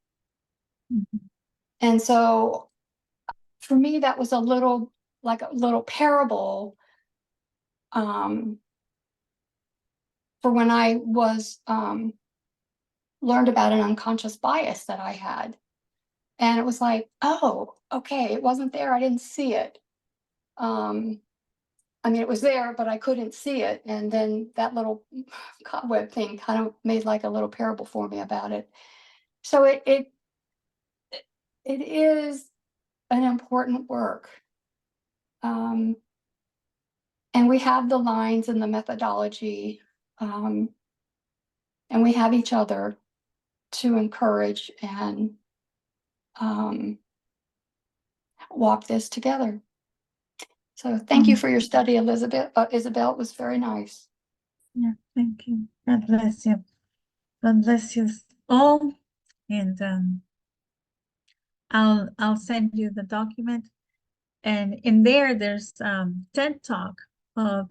And so for me, that was like a little parable for when I was learned about an unconscious bias that I had. And it was like, oh, okay, it wasn't there. I didn't see it. It was there, but I couldn't see it. And then that little cobweb thing kind of made like a little parable for me about it. So it is an important work. And we have the lines and the methodology, and we have each other to encourage and walk this together. So thank you for your study, Isabel. It was very nice. Yeah, thank you. God bless you. God bless you all. And I'll send you the document. And in there's TED Talk of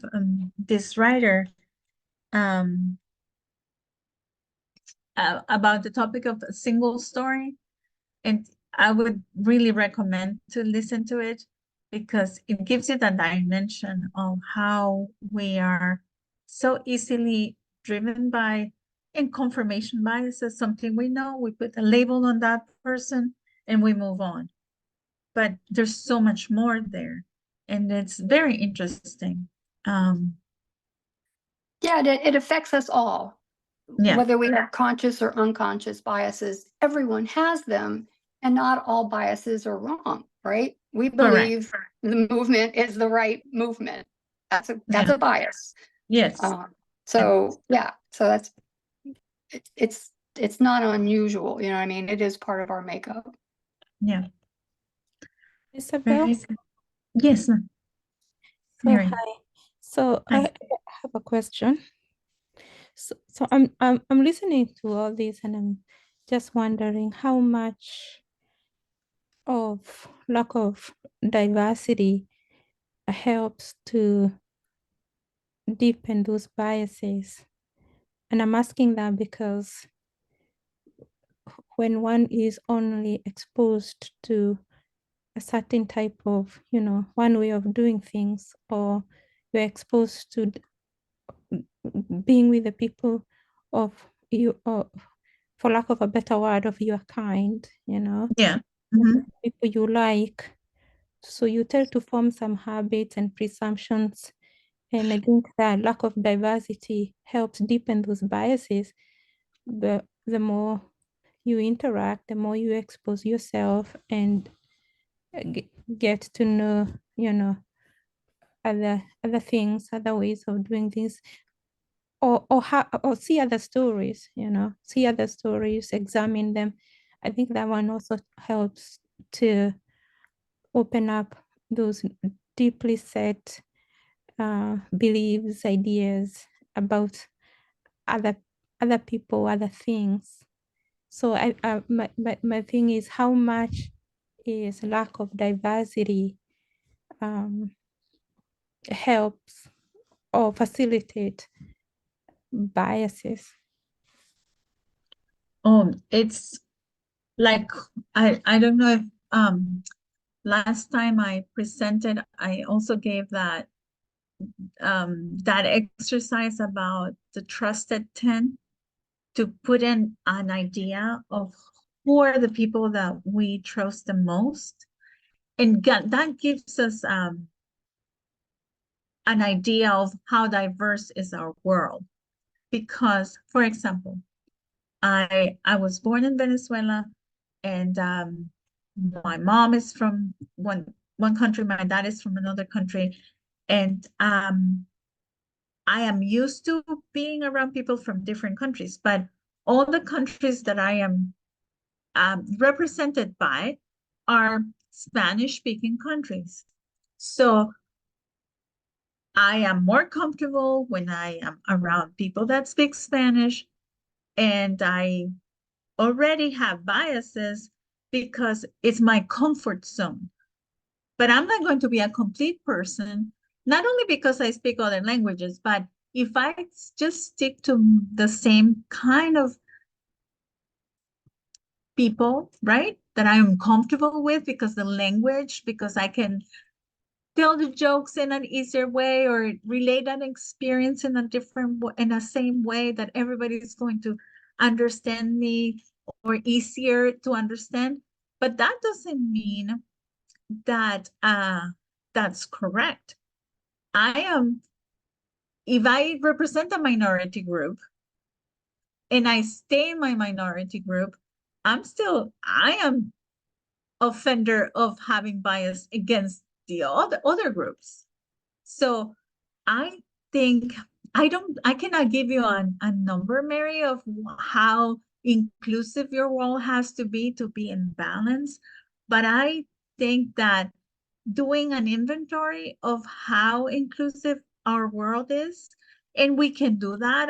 this writer about the topic of a single story. And I would really recommend to listen to it. because it gives you the dimension of how we are so easily driven by and confirmation bias is something we know. We put a label on that person and we move on. But there's so much more there, and it's very interesting. Yeah, it affects us all. Yeah. Whether we have conscious or unconscious biases, everyone has them, and not all biases are wrong, right? We believe the movement is the right movement. That's Yeah. a bias. Yes. So that's it's not unusual, you know what I mean? It is part of our makeup. Yeah. Isabel? Very good. Yes, ma'am. So Mary. hi. So Hi. I have a question. So I'm listening to all this and I'm just wondering how much of lack of diversity helps to deepen those biases. And I'm asking that because when one is only exposed to a certain type of, one way of doing things, or you're exposed to being with the people of you, for lack of a better word, of your kind, Yeah. Mhm. people you like. So you tend to form some habits and presumptions. And I think that lack of diversity helps deepen those biases. The more you interact, the more you expose yourself and get to know, other things, other ways of doing things, or see other stories, see other stories, examine them. I think that one also helps to open up those deeply set beliefs, ideas about other people, other things. So my thing is, how much is lack of diversity helps or facilitate biases? It's like I don't know if last time I presented, I also gave that exercise about the trusted 10 to put in an idea of who are the people that we trust the most, and that gives us an idea of how diverse is our world. Because, for example, I was born in Venezuela, and my mom is from one country, my dad is from another country, and I am used to being around people from different countries, but all the countries that I am represented by are Spanish-speaking countries. So I am more comfortable when I am around people that speak Spanish, and I already have biases because it's my comfort zone. But I'm not going to be a complete person, not only because I speak other languages, but if I just stick to the same kind of people, right, that I am comfortable with because the language, because I can tell the jokes in an easier way or relate an experience in in a same way that everybody is going to understand me, or easier to understand. But that doesn't mean that that's correct. If I represent a minority group and I stay in my minority group, I am offender of having bias against the other groups. So I think I cannot give you a number, Mary, of how inclusive your world has to be in balance. But I think that doing an inventory of how inclusive our world is, and we can do that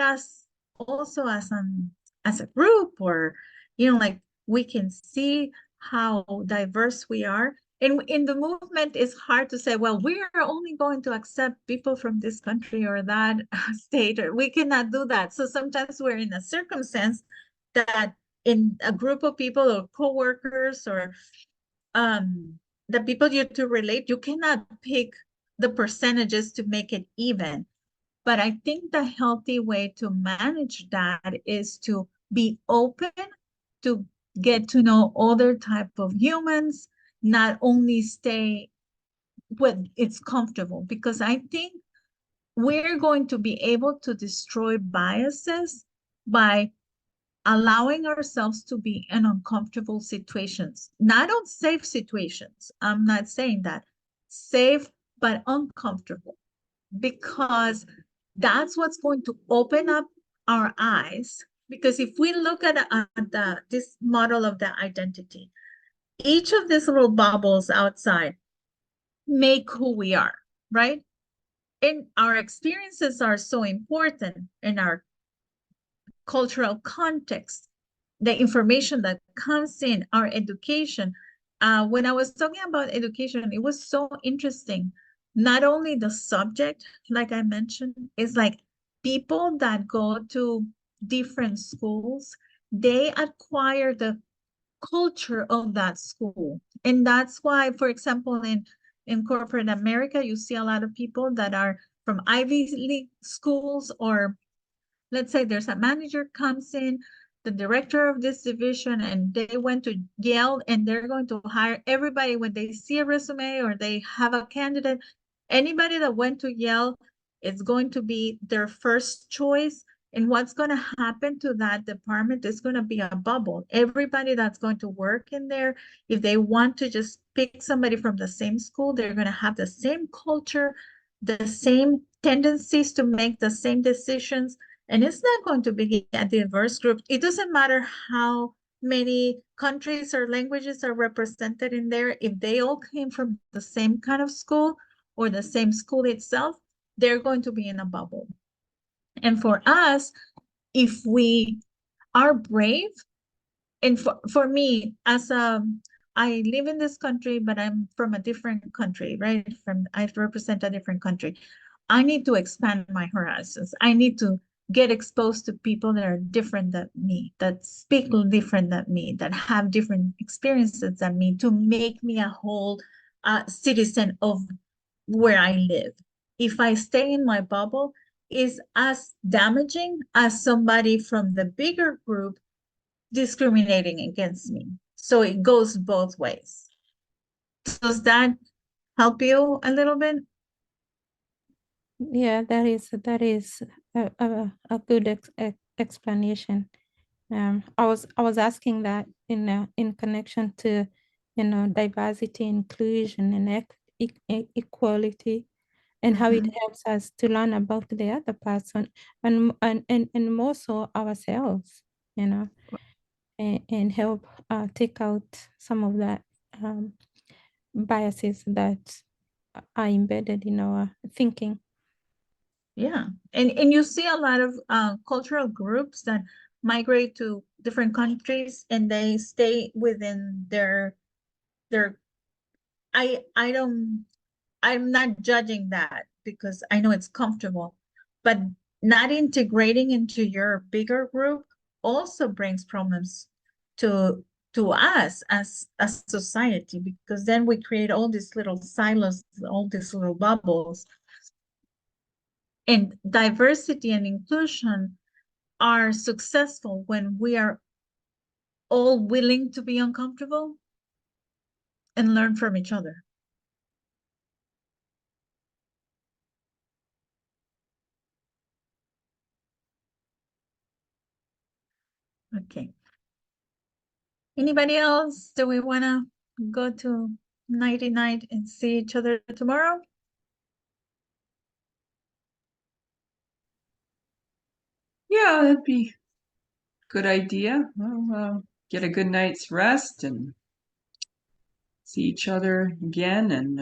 also as a group, or like we can see how diverse we are. And in the movement, it's hard to say, well, we are only going to accept people from this country or that state, or we cannot do that. So sometimes we're in a circumstance that in a group of people or co-workers or the people you to relate, you cannot pick the percentages to make it even. But I think the healthy way to manage that is to be open to get to know other type of humans, not only stay when it's comfortable, because I think we're going to be able to destroy biases by allowing ourselves to be in uncomfortable situations, not unsafe situations. I'm not saying that. Safe, but uncomfortable, because that's what's going to open up our eyes. Because if we look at this model of the identity, each of these little bubbles outside make who we are, right? And our experiences are so important in our cultural context, the information that comes in, our education. When I was talking about education, it was so interesting. Not only the subject, like I mentioned, is like people that go to different schools, they acquire the culture of that school. And that's why, for example, in corporate America, you see a lot of people that are from Ivy League schools, or let's say there's a manager comes in, the director of this division, and they went to Yale, and they're going to hire everybody when they see a resume or they have a candidate. Anybody that went to Yale is going to be their first choice. And what's going to happen to that department is going to be a bubble. Everybody that's going to work in there, if they want to just pick somebody from the same school, they're going to have the same culture, the same tendencies to make the same decisions. And it's not going to be a diverse group. It doesn't matter how many countries or languages are represented in there. If they all came from the same kind of school or the same school itself, they're going to be in a bubble. And for us, if we are brave, and for me, I live in this country, but I'm from a different country, right? I represent a different country. I need to expand my horizons. I need to get exposed to people that are different than me, that speak different than me, that have different experiences than me, to make me a whole citizen of where I live. If I stay in my bubble, is as damaging as somebody from the bigger group discriminating against me. So it goes both ways. Does that help you a little bit? Yeah, that is a good explanation. I was asking that in connection to, diversity, inclusion, and equality, and how it helps us to learn about the other person, and more so ourselves, and help take out some of that biases that are embedded in our thinking. Yeah, and you see a lot of cultural groups that migrate to different countries, and they stay within their I'm not judging that, because I know it's comfortable, but not integrating into your bigger group also brings problems to us as a society, because then we create all these little silos, all these little bubbles. And diversity and inclusion are successful when we are all willing to be uncomfortable and learn from each other. Okay. Anybody else? Do we want to go to nighty night and see each other tomorrow? Yeah, that'd be a good idea. We'll get a good night's rest and see each other again, and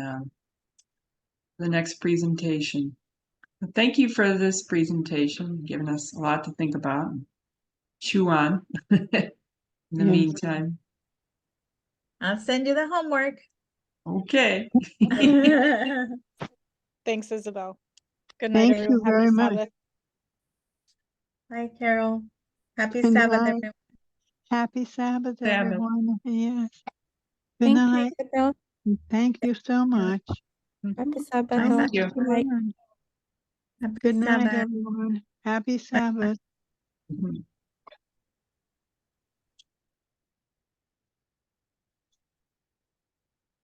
the next presentation. Thank you for this presentation, giving us a lot to think about and chew on in the meantime. I'll send you the homework. Okay. Thanks, Isabel. Good night, Thank you everyone. Happy very much. Sabbath. Hi, Carol. Happy Good Sabbath, night. everyone. Happy Sabbath, Sabbath. everyone. Yes. Good Thank night. you, Isabel. Thank you so much. Happy Sabbath. Bye, all. Thank you. Good night. Happy Good night, Sabbath. everyone. Happy Sabbath. Mhm.